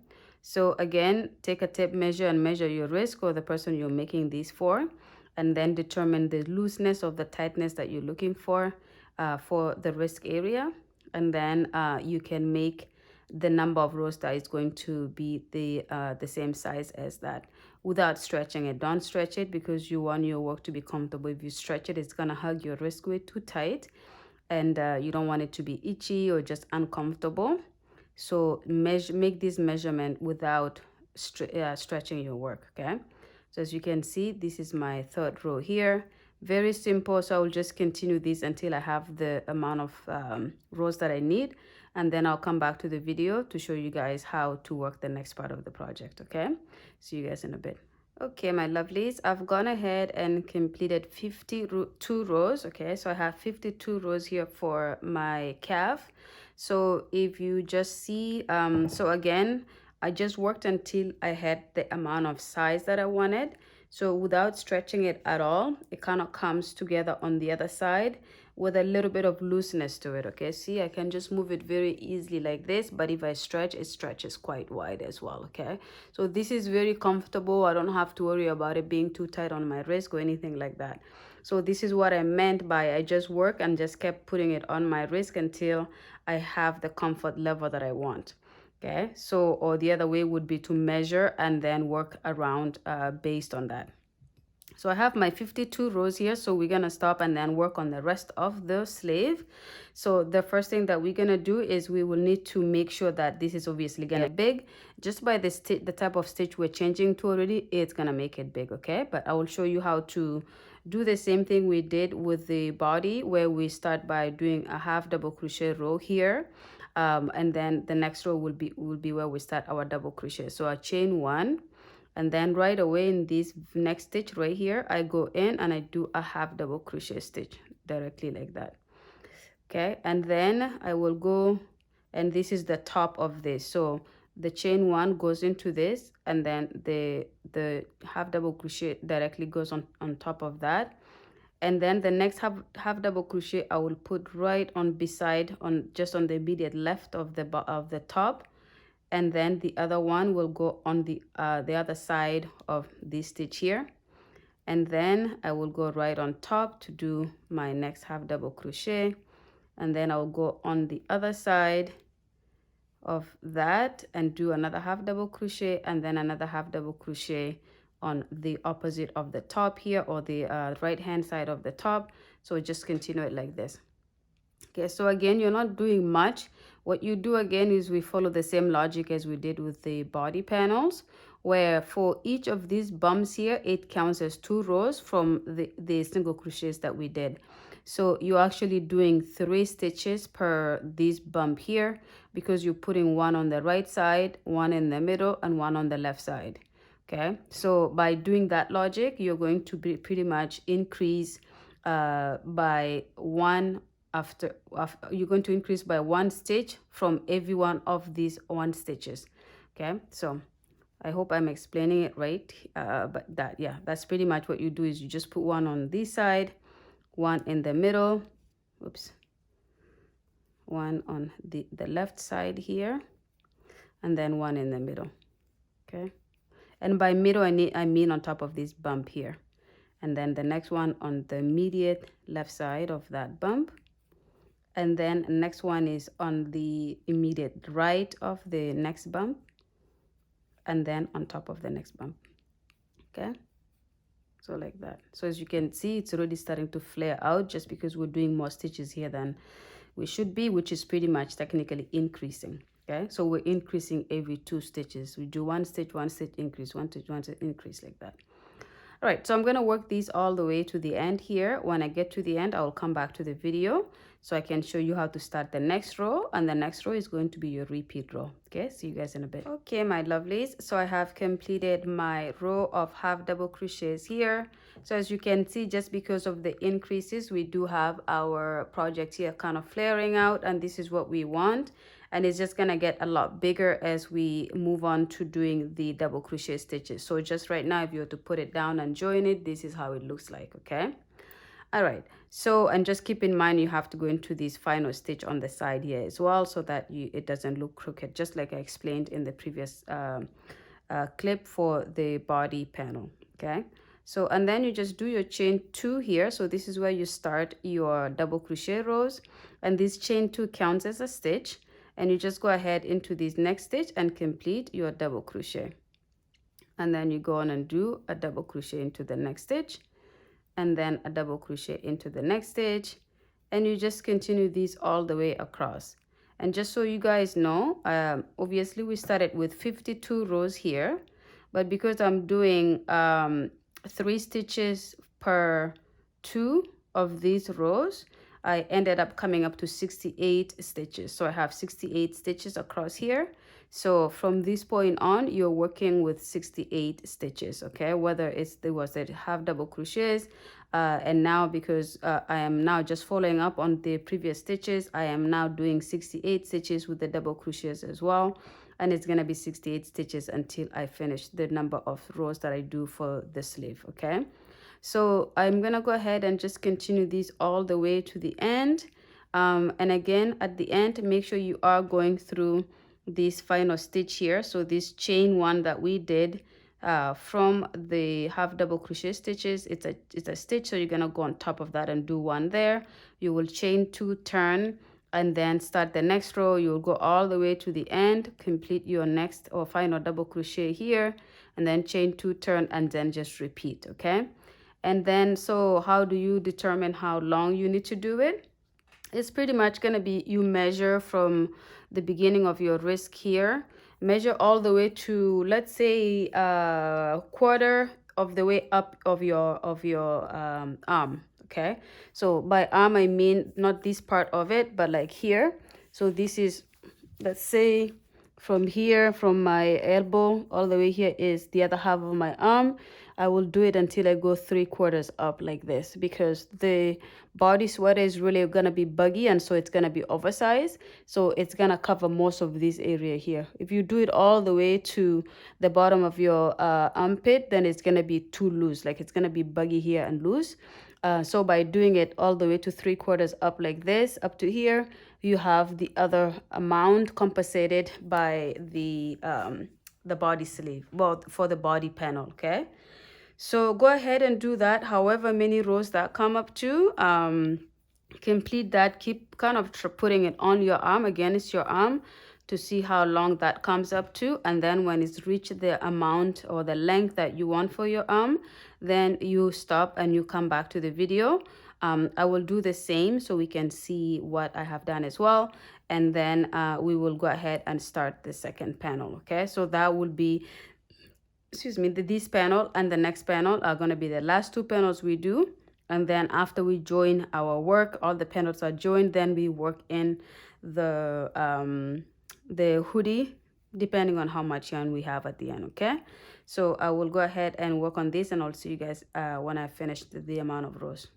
so again, take a tape measure and measure your wrist or the person you're making these for, and then determine the looseness of the tightness that you're looking for the wrist area, and then you can make the number of rows that is going to be the same size as that, without stretching it. Don't stretch it because you want your work to be comfortable. If you stretch it, it's gonna hug your wrist way too tight, and you don't want it to be itchy or just uncomfortable. So make this measurement without stretching your work. Okay, so as you can see, this is my 3rd row here. Very simple. So I will just continue this until I have the amount of rows that I need, and then I'll come back to the video to show you guys how to work the next part of the project. Okay, see you guys in a bit. Okay, my lovelies, I've gone ahead and completed 52 rows. Okay, so I have 52 rows here for my calf. So if you just see, so again, I just worked until I had the amount of size that I wanted. So without stretching it at all, it kind of comes together on the other side with a little bit of looseness to it. Okay, see, I can just move it very easily like this, but if I stretch, it stretches quite wide as well. Okay, so this is very comfortable. I don't have to worry about it being too tight on my wrist or anything like that. So this is what I meant by I just work and just kept putting it on my wrist until I have the comfort level that I want. Okay, so, or the other way would be to measure and then work around based on that. So I have my 52 rows here, so we're gonna stop and then work on the rest of the sleeve. So the first thing that we're gonna do is we will need to make sure that this is obviously gonna be big. Just by the type of stitch we're changing to already, it's gonna make it big. Okay, but I will show you how to do the same thing we did with the body, where we start by doing a half double crochet row here, and then the next row will be where we start our double crochet. So I chain 1, and then right away in this next stitch right here, I go in and I do a half double crochet stitch directly like that. Okay, and then I will go, and this is the top of this, so the chain 1 goes into this, and then the half double crochet directly goes on top of that. And then the next half double crochet I will put right on beside, on just on the immediate left of the top, and then the other one will go on the other side of this stitch here, and then I will go right on top to do my next half double crochet, and then I'll go on the other side of that and do another half double crochet, and then another half double crochet on the opposite of the top here, or the right hand side of the top. So just continue it like this. Okay, so again, you're not doing much. What you do again is we follow the same logic as we did with the body panels, where for each of these bumps here, it counts as 2 rows from the single crochets that we did. So you're actually doing 3 stitches per this bump here, because you're putting 1 on the right side, 1 in the middle, and 1 on the left side. Okay, so by doing that logic, you're going to be pretty much increase by 1 after you're going to increase by 1 stitch from every one of these 1 stitches. Okay, so I hope I'm explaining it right. But yeah, that's pretty much what you do is you just put one on this side, one in the middle, oops, one on the left side here, and then one in the middle. Okay, and by middle I mean on top of this bump here, and then the next one on the immediate left side of that bump, and then the next one is on the immediate right of the next bump, and then on top of the next bump. Okay, so like that. So as you can see, it's already starting to flare out just because we're doing more stitches here than we should be, which is pretty much technically increasing. Okay, so we're increasing every 2 stitches. We do 1 stitch, 1 stitch increase, 1 stitch, 1 stitch increase, like that. All right, so I'm going to work these all the way to the end here. When I get to the end, I will come back to the video so I can show you how to start the next row, and the next row is going to be your repeat row. Okay, see you guys in a bit. Okay, my lovelies, so I have completed my row of half double crochets here. So as you can see, just because of the increases, we do have our project here kind of flaring out, and this is what we want. And it's just gonna get a lot bigger as we move on to doing the double crochet stitches. So just right now, if you were to put it down and join it, this is how it looks like. Okay, all right, so and just keep in mind you have to go into this final stitch on the side here as well, so that it doesn't look crooked, just like I explained in the previous clip for the body panel. Okay, so and then you just do your chain 2 here. So this is where you start your double crochet rows, and this chain 2 counts as a stitch, and you just go ahead into this next stitch and complete your double crochet, and then you go on and do a double crochet into the next stitch, and then a double crochet into the next stitch, and you just continue these all the way across. And just so you guys know, obviously we started with 52 rows here, but because I'm doing 3 stitches per 2 of these rows, I ended up coming up to 68 stitches. So I have 68 stitches across here. So from this point on, you're working with 68 stitches, okay? Whether there was a half double crochets, and now because I am now just following up on the previous stitches, I am now doing 68 stitches with the double crochets as well. And it's gonna be 68 stitches until I finish the number of rows that I do for the sleeve, okay? So I'm gonna go ahead and just continue these all the way to the end. And again, at the end, make sure you are going through this final stitch here. So this chain 1 that we did from the half double crochet stitches, it's a stitch, so you're gonna go on top of that and do 1 there. You will chain 2, turn, and then start the next row. You'll go all the way to the end, complete your next or final double crochet here, and then chain 2, turn, and then just repeat. Okay, and then so how do you determine how long you need to do it? It's pretty much going to be you measure from the beginning of your wrist here, measure all the way to, let's say, a quarter of the way up of your arm. Okay, so by arm I mean not this part of it, but like here. So this is, let's say, from here, from my elbow all the way here is the other half of my arm. I will do it until I go 3/4 up like this, because the body sweater is really gonna be buggy, and so it's gonna be oversized, so it's gonna cover most of this area here. If you do it all the way to the bottom of your armpit, then it's gonna be too loose, like it's gonna be buggy here and loose. So by doing it all the way to 3/4 up like this, up to here, you have the other amount compensated by the body sleeve, well, for the body panel. Okay, so go ahead and do that, however many rows that come up to. Complete that, keep kind of putting it on your arm against your arm to see how long that comes up to, and then when it's reached the amount or the length that you want for your arm, then you stop and you come back to the video. I will do the same so we can see what I have done as well, and then we will go ahead and start the second panel. Okay, so that will be, excuse me, this panel and the next panel are going to be the last 2 panels we do. And then after we join our work, all the panels are joined, then we work in the hoodie, depending on how much yarn we have at the end. Okay, so I will go ahead and work on this, and I'll see you guys when I finish the amount of rows.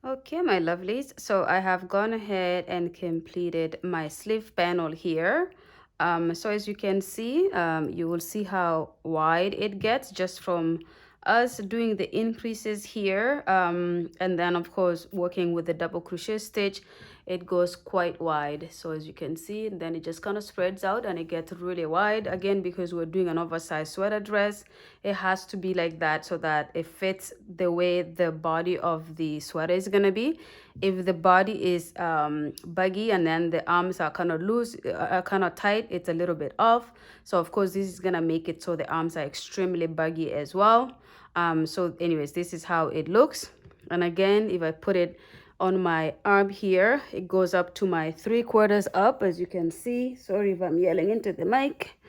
Okay, my lovelies. So I have gone ahead and completed my sleeve panel here. So as you can see, you will see how wide it gets just from us doing the increases here. And then of course, working with the double crochet stitch, it goes quite wide. So as you can see, and then it just kind of spreads out and it gets really wide. Again, because we're doing an oversized sweater dress, it has to be like that so that it fits the way the body of the sweater is gonna be. If the body is baggy and then the arms are kind of loose, kind of tight, it's a little bit off. So of course this is gonna make it so the arms are extremely baggy as well. So anyways, this is how it looks. And again, if I put it on my arm here, it goes up to my 3/4 up, as you can see. Sorry if I'm yelling into the mic.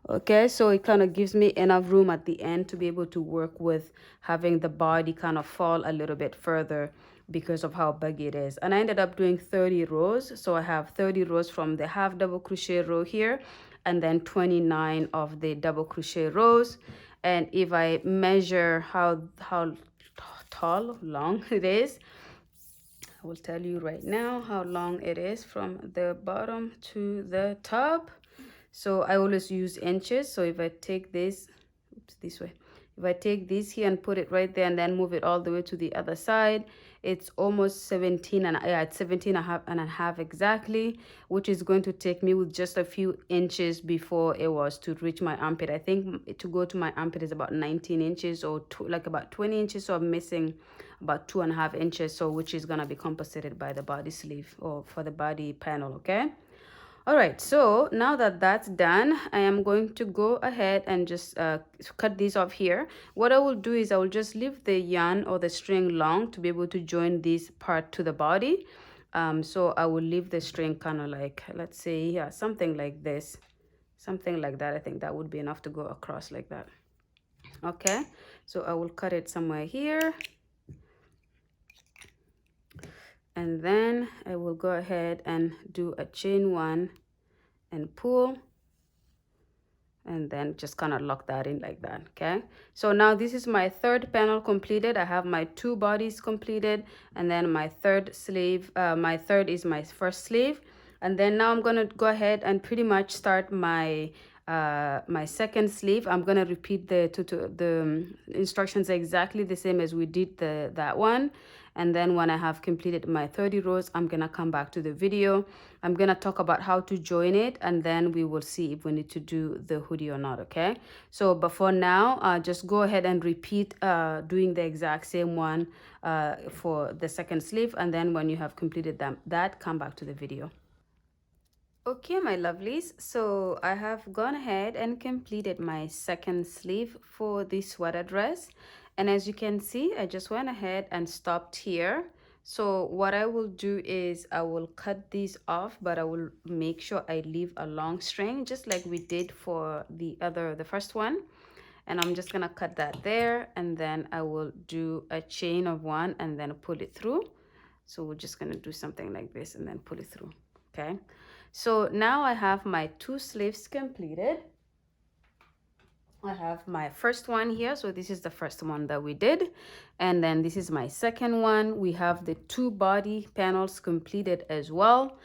Okay, so it kind of gives me enough room at the end to be able to work with having the body kind of fall a little bit further because of how big it is. And I ended up doing 30 rows. So I have 30 rows from the half double crochet row here and then 29 of the double crochet rows. And if I measure how tall, long it is, I will tell you right now how long it is from the bottom to the top. So I always use inches. So if I take this, oops, this way, if I take this here and put it right there and then move it all the way to the other side, it's almost 17 and yeah, it's 17 and a half exactly, which is going to take me with just a few inches before it was to reach my armpit. I think to go to my armpit is about 19 inches or like about 20 inches. So I'm missing about 2.5 inches. So which is going to be compensated by the body sleeve or for the body panel. Okay. All right, so now that that's done, I am going to go ahead and just cut these off here. What I will do is I will just leave the yarn or the string long to be able to join this part to the body. So I will leave the string kind of like, let's say, yeah, something like this. Something like that. I think that would be enough to go across like that. Okay, so I will cut it somewhere here. And then I will go ahead and do a chain one and pull, and then just kind of lock that in like that. Okay, so now this is my third panel completed. I have my 2 bodies completed, and then my third sleeve, my third is my first sleeve. And then now I'm gonna go ahead and pretty much start my my second sleeve. I'm gonna repeat the instructions exactly the same as we did that one. And then when I have completed my 30 rows, I'm gonna come back to the video. I'm gonna talk about how to join it, and then we will see if we need to do the hoodie or not. Okay, so but for now, just go ahead and repeat doing the exact same one for the second sleeve, and then when you have completed that come back to the video. Okay, my lovelies, so I have gone ahead and completed my second sleeve for this sweater dress. And as you can see, I just went ahead and stopped here. So what I will do is I will cut these off, but I will make sure I leave a long string, just like we did for the first one. And I'm just gonna cut that there, and then I will do a chain of 1 and then pull it through. So we're just gonna do something like this and then pull it through. Okay, so now I have my 2 sleeves completed. I have my first one here, so this is the first one that we did, and then this is my second one. We have the 2 body panels completed as well.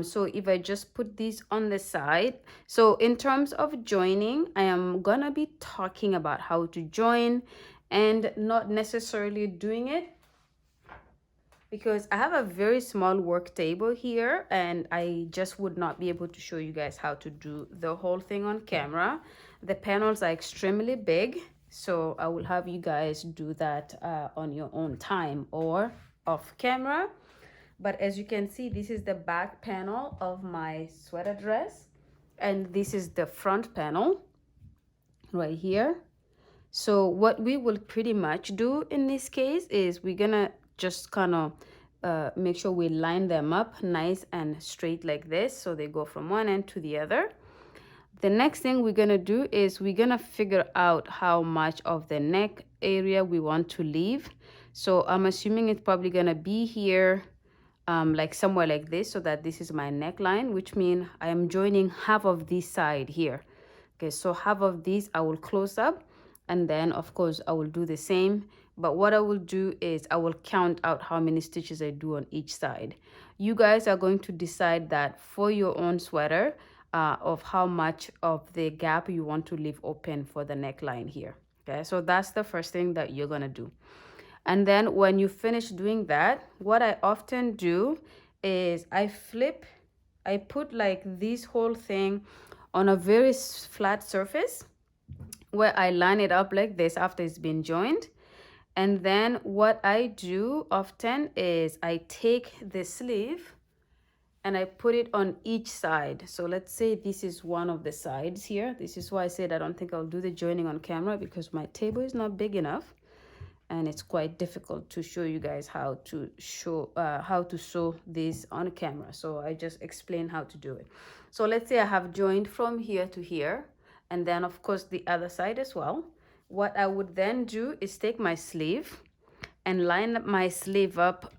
So if I just put these on the side, so in terms of joining, I am gonna be talking about how to join and not necessarily doing it, because I have a very small work table here and I just would not be able to show you guys how to do the whole thing on camera. The panels are extremely big, so I will have you guys do that on your own time or off camera. But as you can see, this is the back panel of my sweater dress, and this is the front panel right here. So what we will pretty much do in this case is we're gonna just kind of make sure we line them up nice and straight like this, so they go from one end to the other. The next thing we're gonna do is we're gonna figure out how much of the neck area we want to leave. So I'm assuming it's probably gonna be here, like somewhere like this, so that this is my neckline, which means I am joining half of this side here. Okay, so half of these I will close up, and then of course I will do the same but what I will do is I will count out how many stitches I do on each side. You guys are going to decide that for your own sweater, of how much of the gap you want to leave open for the neckline here. Okay, so that's the first thing that you're gonna do. And then when you finish doing that, what I often do is I put like this whole thing on a very flat surface where I line it up like this after it's been joined. And then what I do often is I take the sleeve and I put it on each side. So let's say this is one of the sides here. This is why I said I don't think I'll do the joining on camera, because my table is not big enough and it's quite difficult to show you guys how to sew this on camera. So I just explain how to do it. So let's say I have joined from here to here, and then of course the other side as well. What I would then do is take my sleeve and line up my sleeve up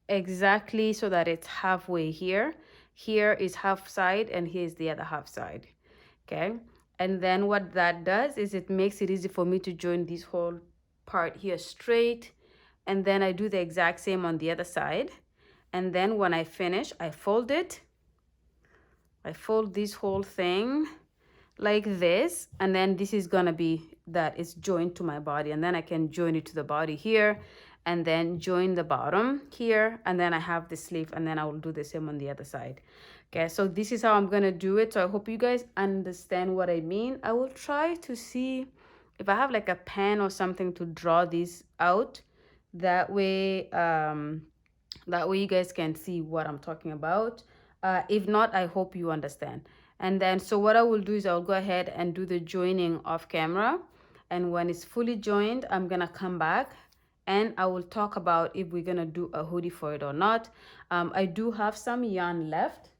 exactly so that it's halfway here. Here is half side and here's the other half side. Okay, and then what that does is it makes it easy for me to join this whole part here straight, and then I do the exact same on the other side. And then when I finish, I fold it. I fold this whole thing like this, and then this is gonna be that it's joined to my body, and then I can join it to the body here and then join the bottom here, and then I have the sleeve, and then I will do the same on the other side. Okay, so this is how I'm gonna do it. So I hope you guys understand what I mean. I will try to see if I have like a pen or something to draw this out. That way you guys can see what I'm talking about. If not, I hope you understand. And then so what I will do is I'll go ahead and do the joining off camera, and when it's fully joined, I'm gonna come back and I will talk about if we're gonna do a hoodie for it or not. I do have some yarn left,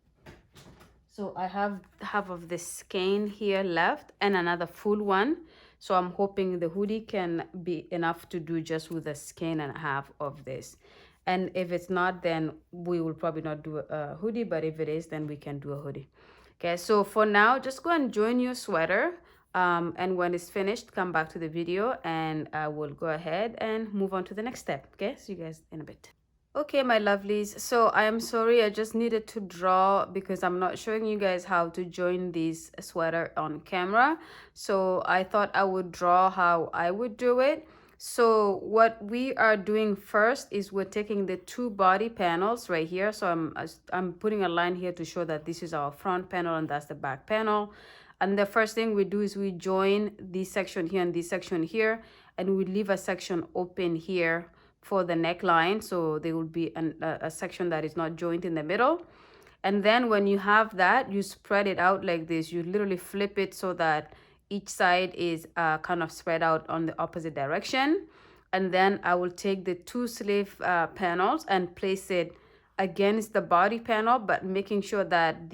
so I have half of the skein here left and another full one. So I'm hoping the hoodie can be enough to do just with a skein and a half of this. And if it's not, then we will probably not do a hoodie, but if it is, then we can do a hoodie. Okay, so for now, just go and join your sweater. And when it's finished, come back to the video and I will go ahead and move on to the next step. Okay, see you guys in a bit. Okay, my lovelies, so I am sorry, I just needed to draw because I'm not showing you guys how to join this sweater on camera. So I thought I would draw how I would do it. So what we are doing first is we're taking the two body panels right here. So I'm putting a line here to show that this is our front panel and that's the back panel. And the first thing we do is we join this section here and this section here, and we leave a section open here for the neckline, so there will be a section that is not joined in the middle. And then when you have that, you spread it out like this. You literally flip it so that each side is kind of spread out on the opposite direction. And then I will take the two sleeve panels and place it against the body panel, but making sure that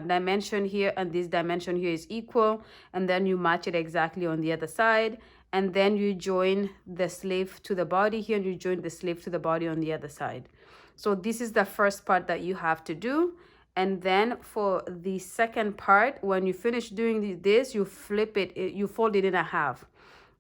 dimension here and this dimension here is equal, and then you match it exactly on the other side. And then you join the sleeve to the body here, and you join the sleeve to the body on the other side. So this is the first part that you have to do. And then for the second part, when you finish doing this, you flip it, you fold it in a half.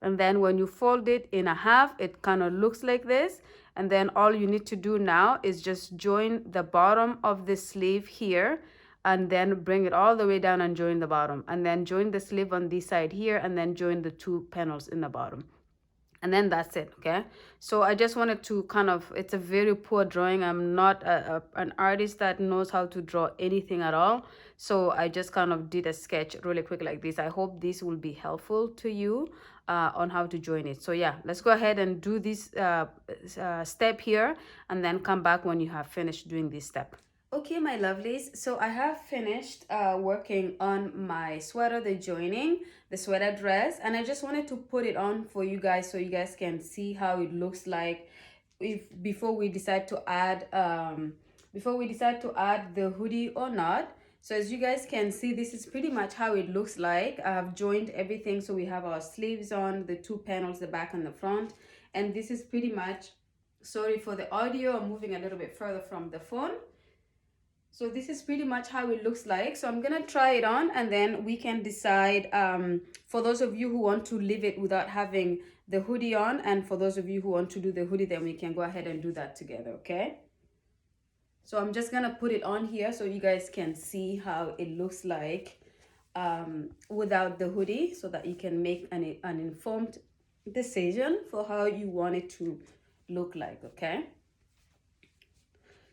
And then when you fold it in a half, it kind of looks like this. And then all you need to do now is just join the bottom of the sleeve here, and then bring it all the way down and join the bottom, and then join the sleeve on this side here, and then join the two panels in the bottom. And then that's it. Okay, so I just wanted to kind of, it's a very poor drawing. I'm not an artist that knows how to draw anything at all, so I just kind of did a sketch really quick like this. I hope this will be helpful to you on how to join it. So yeah, let's go ahead and do this step here, and then come back when you have finished doing this step. Okay, my lovelies, so I have finished working on my sweater, the joining, the sweater dress, and I just wanted to put it on for you guys so you guys can see how it looks like before we decide to add the hoodie or not. So as you guys can see, this is pretty much how it looks like. I have joined everything, so we have our sleeves on, the two panels, the back and the front, and this is pretty much, sorry for the audio, I'm moving a little bit further from the phone. So this is pretty much how it looks like. So I'm gonna try it on, and then we can decide, for those of you who want to leave it without having the hoodie on, and for those of you who want to do the hoodie, then we can go ahead and do that together, okay? So I'm just gonna put it on here so you guys can see how it looks like without the hoodie, so that you can make an informed decision for how you want it to look like, okay?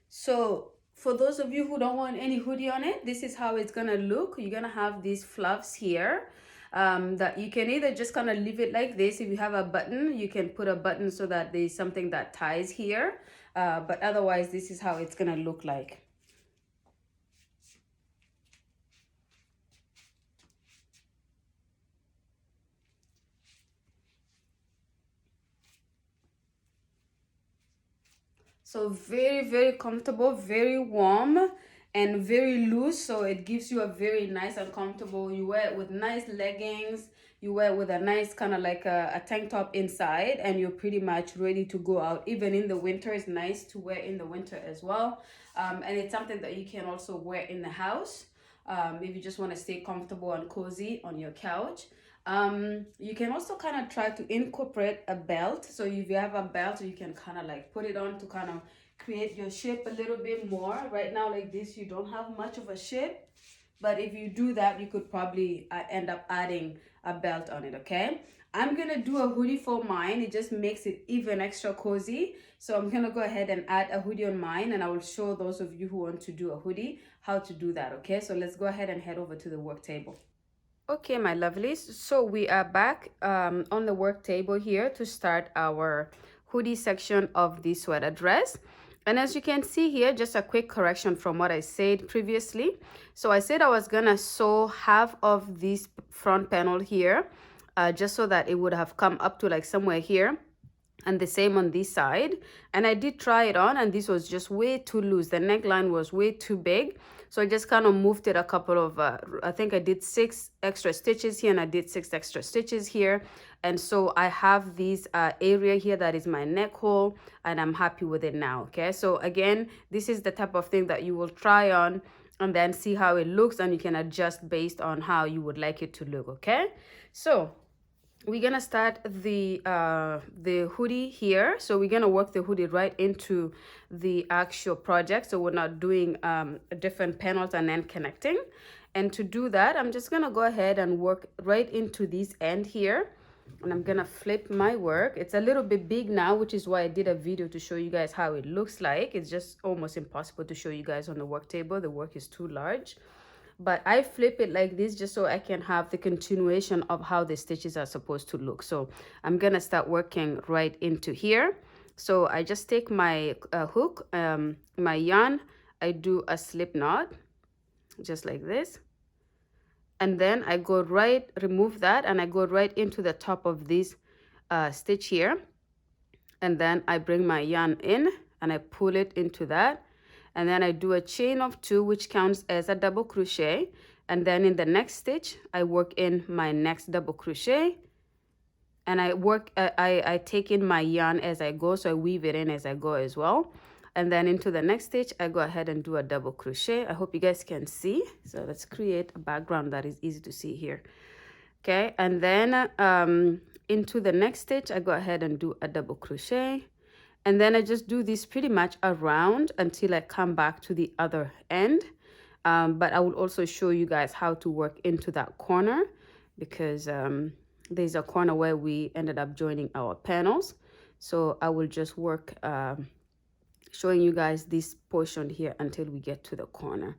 So for those of you who don't want any hoodie on it, this is how it's gonna look. You're gonna have these fluffs here, that you can either just kind of leave it like this. If you have a button, you can put a button so that there's something that ties here, but otherwise this is how it's gonna look like. So very, very comfortable, very warm, and very loose. So it gives you a very nice and comfortable. You wear it with nice leggings. You wear it with a nice kind of like a tank top inside, and you're pretty much ready to go out. Even in the winter, it's nice to wear in the winter as well. And it's something that you can also wear in the house, if you just want to stay comfortable and cozy on your couch. You can also kind of try to incorporate a belt. So if you have a belt, you can kind of like put it on to kind of create your shape a little bit more. Right now, like this, you don't have much of a shape, but if you do that, you could probably end up adding a belt on it, okay? I'm gonna do a hoodie for mine. It just makes it even extra cozy. So I'm gonna go ahead and add a hoodie on mine, and I will show those of you who want to do a hoodie how to do that, okay? So let's go ahead and head over to the work table. Okay, my lovelies, so we are back on the work table here to start our hoodie section of the sweater dress. And as you can see here, just a quick correction from what I said previously. So I said I was gonna sew half of this front panel here, just so that it would have come up to like somewhere here, and the same on this side. And I did try it on, and this was just way too loose. The neckline was way too big, so I just kind of moved it a couple of I think I did 6 extra stitches here, and I did 6 extra stitches here. And so I have this area here that is my neck hole, and I'm happy with it now, okay? So again, this is the type of thing that you will try on and then see how it looks, and you can adjust based on how you would like it to look, okay? So we're gonna start the hoodie here. So we're gonna work the hoodie right into the actual project, so we're not doing different panels and then connecting. And to do that, I'm just gonna go ahead and work right into this end here, and I'm gonna flip my work. It's a little bit big now, which is why I did a video to show you guys how it looks like. It's just almost impossible to show you guys on the work table. The work is too large. But I flip it like this just so I can have the continuation of how the stitches are supposed to look. So I'm gonna start working right into here. So I just take my hook, my yarn, I do a slip knot just like this, and then I go right, remove that, and I go right into the top of this stitch here, and then I bring my yarn in and I pull it into that, and then I do a chain of 2, which counts as a double crochet. And then in the next stitch, I work in my next double crochet, and I take in my yarn as I go, so I weave it in as I go as well. And then into the next stitch, I go ahead and do a double crochet. I hope you guys can see. So let's create a background that is easy to see here. Okay, and then into the next stitch, I go ahead and do a double crochet. And then I just do this pretty much around until I come back to the other end. But I will also show you guys how to work into that corner, because there's a corner where we ended up joining our panels. So I will just work showing you guys this portion here until we get to the corner.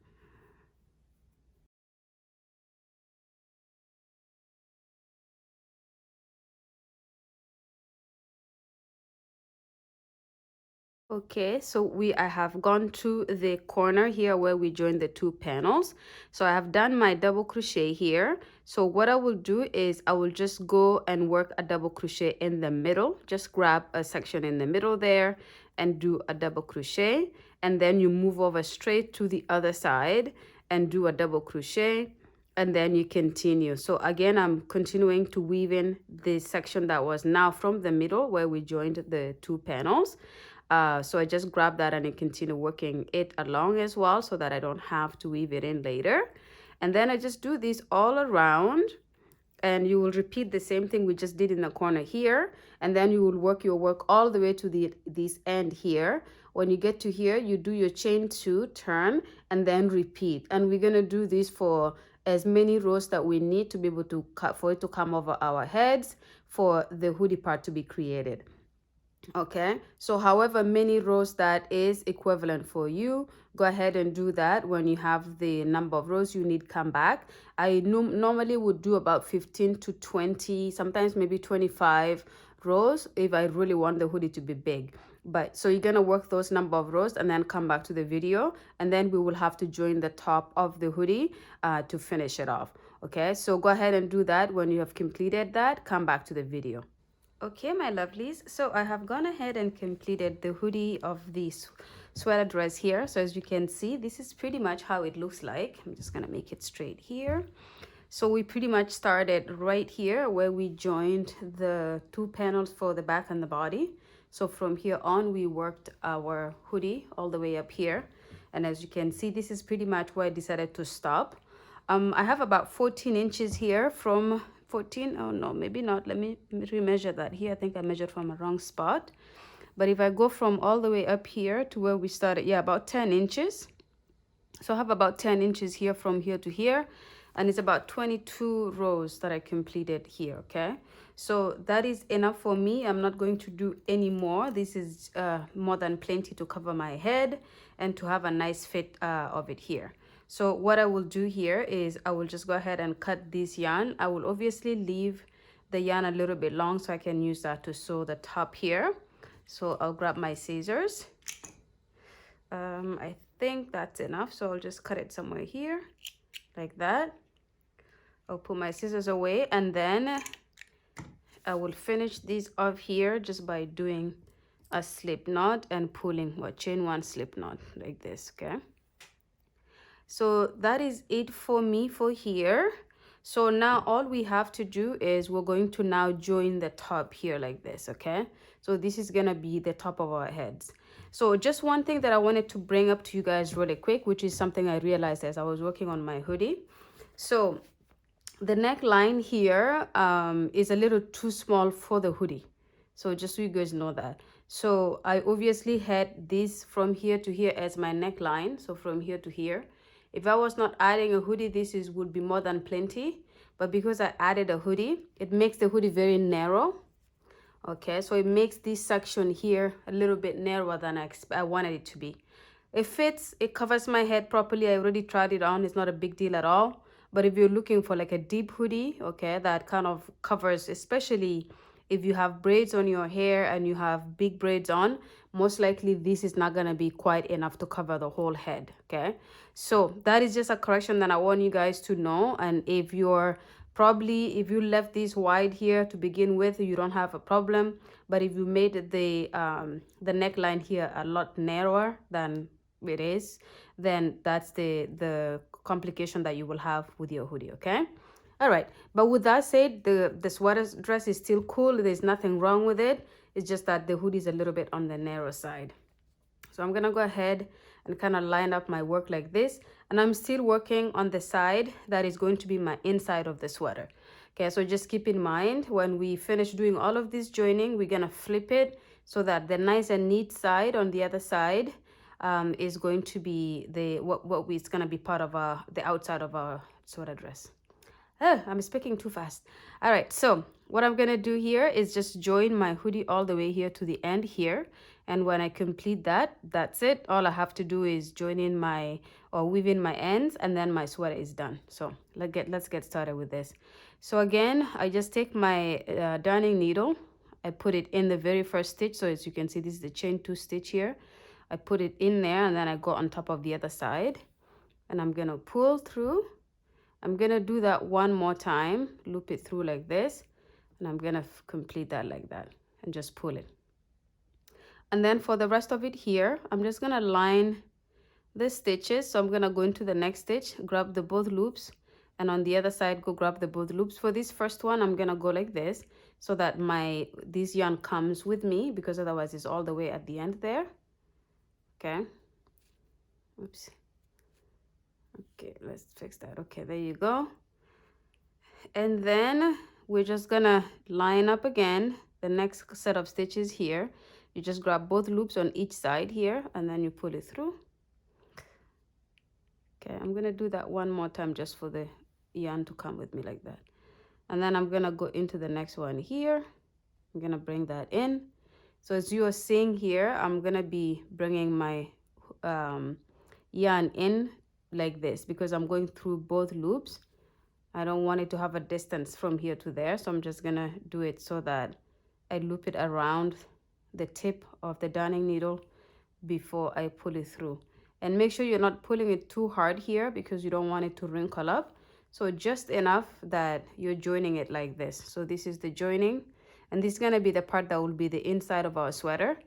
Okay, so I have gone to the corner here where we join the 2 panels. So I have done my double crochet here. So what I will do is I will just go and work a double crochet in the middle. Just grab a section in the middle there and do a double crochet, and then you move over straight to the other side and do a double crochet, and then you continue. So again, I'm continuing to weave in the section that was now from the middle where we joined the 2 panels. So I just grab that and I continue working it along as well so that I don't have to weave it in later. And then I just do this all around, and you will repeat the same thing we just did in the corner here, and then you will work your work all the way to this end here. When you get to here, you do your chain 2, turn, and then repeat. And we're going to do this for as many rows that we need to be able to cut for it to come over our heads for the hoodie part to be created. Okay, so however many rows that is equivalent for you, go ahead and do that. When you have the number of rows you need, come back. I normally would do about 15 to 20, sometimes maybe 25 rows if I really want the hoodie to be big. But so you're gonna work those number of rows and then come back to the video, and then we will have to join the top of the hoodie to finish it off. Okay, so go ahead and do that. When you have completed that, come back to the video. Okay, my lovelies, so I have gone ahead and completed the hoodie of this sweater dress here. So as you can see, this is pretty much how it looks like. I'm just gonna make it straight here. So we pretty much started right here where we joined the 2 panels for the back and the body. So from here on, we worked our hoodie all the way up here. And as you can see, this is pretty much where I decided to stop. I have about 14 inches here from 14. Oh no, maybe not. Let me remeasure that here. I think I measured from a wrong spot. But if I go from all the way up here to where we started, yeah, about 10 inches. So I have about 10 inches here from here to here. And it's about 22 rows that I completed here, okay? So that is enough for me. I'm not going to do any more. This is more than plenty to cover my head and to have a nice fit of it here. So what I will do here is I will just go ahead and cut this yarn. I will obviously leave the yarn a little bit long so I can use that to sew the top here. So I'll grab my scissors. I think that's enough. So I'll just cut it somewhere here like that. I'll put my scissors away, and then I will finish this off here just by doing a slip knot and pulling or chain 1 slip knot like this, okay? So that is it for me for here. So now all we have to do is we're going to now join the top here like this, okay? So this is gonna be the top of our heads. So just one thing that I wanted to bring up to you guys really quick, which is something I realized as I was working on my hoodie. So the neckline here is a little too small for the hoodie. So just so you guys know that. So I obviously had this from here to here as my neckline. So from here to here. If I was not adding a hoodie, would be more than plenty. But because I added a hoodie, it makes the hoodie very narrow. Okay, so it makes this section here a little bit narrower than I wanted it to be. It fits, it covers my head properly. I already tried it on. It's not a big deal at all. But if you're looking for like a deep hoodie, okay, that kind of covers, especially if you have braids on your hair and you have big braids on, most likely this is not going to be quite enough to cover the whole head, okay? So that is just a correction that I want you guys to know. And if you left this wide here to begin with, you don't have a problem. But if you made the neckline here a lot narrower than it is, then that's the complication that you will have with your hoodie, okay? All right, but with that said, the sweater dress is still cool. There's nothing wrong with it. It's just that the hoodie is a little bit on the narrow side. So I'm gonna go ahead and kind of line up my work like this, and I'm still working on the side that is going to be my inside of the sweater. Okay, so just keep in mind when we finish doing all of this joining, we're gonna flip it so that the nice and neat side on the other side is going to be it's gonna be part of the outside of our sweater dress. Oh, I'm speaking too fast. All right, so what I'm gonna do here is just join my hoodie all the way here to the end here. And when I complete that, that's it. All I have to do is join in weave in my ends, and then my sweater is done. So let's get started with this. So again, I just take my darning needle. I put it in the very first stitch. So as you can see, this is the chain 2 stitch here. I put it in there, and then I go on top of the other side, and I'm gonna pull through. I'm gonna do that one more time, loop it through like this, and I'm gonna complete that like that and just pull it. And then for the rest of it here, I'm just gonna line the stitches. So I'm gonna go into the next stitch, grab the both loops, and on the other side go grab the both loops. For this first one, I'm gonna go like this. so that this yarn comes with me, because otherwise it's all the way at the end there. Okay, oops, okay, let's fix that. Okay, there you go. And then we're just gonna line up again the next set of stitches here. You just grab both loops on each side here, and then you pull it through. Okay, I'm gonna do that one more time just for the yarn to come with me like that. And then I'm gonna go into the next one here. I'm gonna bring that in. So as you are seeing here, I'm gonna be bringing my yarn in like this because I'm going through both loops. I don't want it to have a distance from here to there, so I'm just gonna do it so that I loop it around the tip of the darning needle before I pull it through. And make sure you're not pulling it too hard here because you don't want it to wrinkle up. So just enough that you're joining it like this. So this is the joining, and this is gonna be the part that will be the inside of our sweater,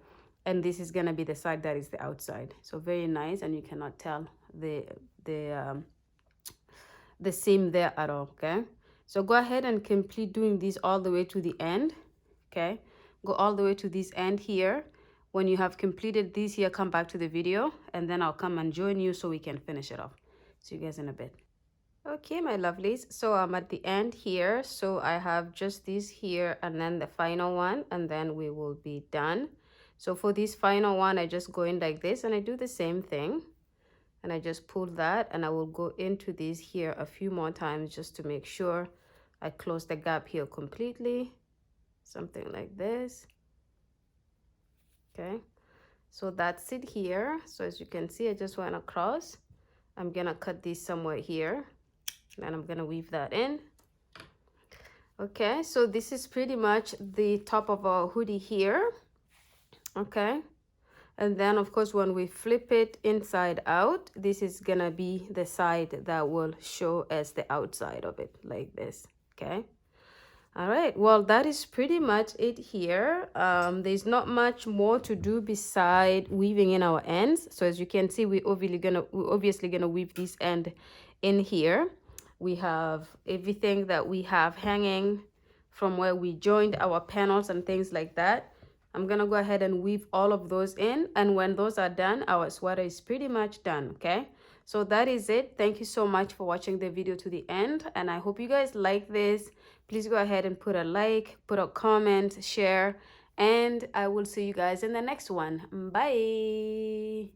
and this is gonna be the side that is the outside. So very nice, and you cannot tell the seam there at all. Okay, so go ahead and complete doing this all the way to the end. Okay, go all the way to this end here. When you have completed this here, come back to the video, and then I'll come and join you so we can finish it off. See you guys in a bit. Okay, my lovelies, so I'm at the end here. So I have just this here and then the final one, and then we will be done. So for this final one, I just go in like this and I do the same thing, and I just pull that, and I will go into this here a few more times just to make sure I close the gap here completely, something like this. Okay, so that's it here. So as you can see, I just went across. I'm gonna cut this somewhere here, and I'm gonna weave that in. Okay, so this is pretty much the top of our hoodie here. Okay, and then of course when we flip it inside out, this is gonna be the side that will show as the outside of it, like this. Okay, all right, well, that is pretty much it here. There's not much more to do beside weaving in our ends. So as you can see, we're obviously gonna weave this end in here. We have everything that we have hanging from where we joined our panels and things like that. I'm gonna go ahead and weave all of those in, and when those are done, our sweater is pretty much done. Okay, so that is it. Thank you so much for watching the video to the end, and I hope you guys like this. Please go ahead and put a like, put a comment, share, and I will see you guys in the next one. Bye.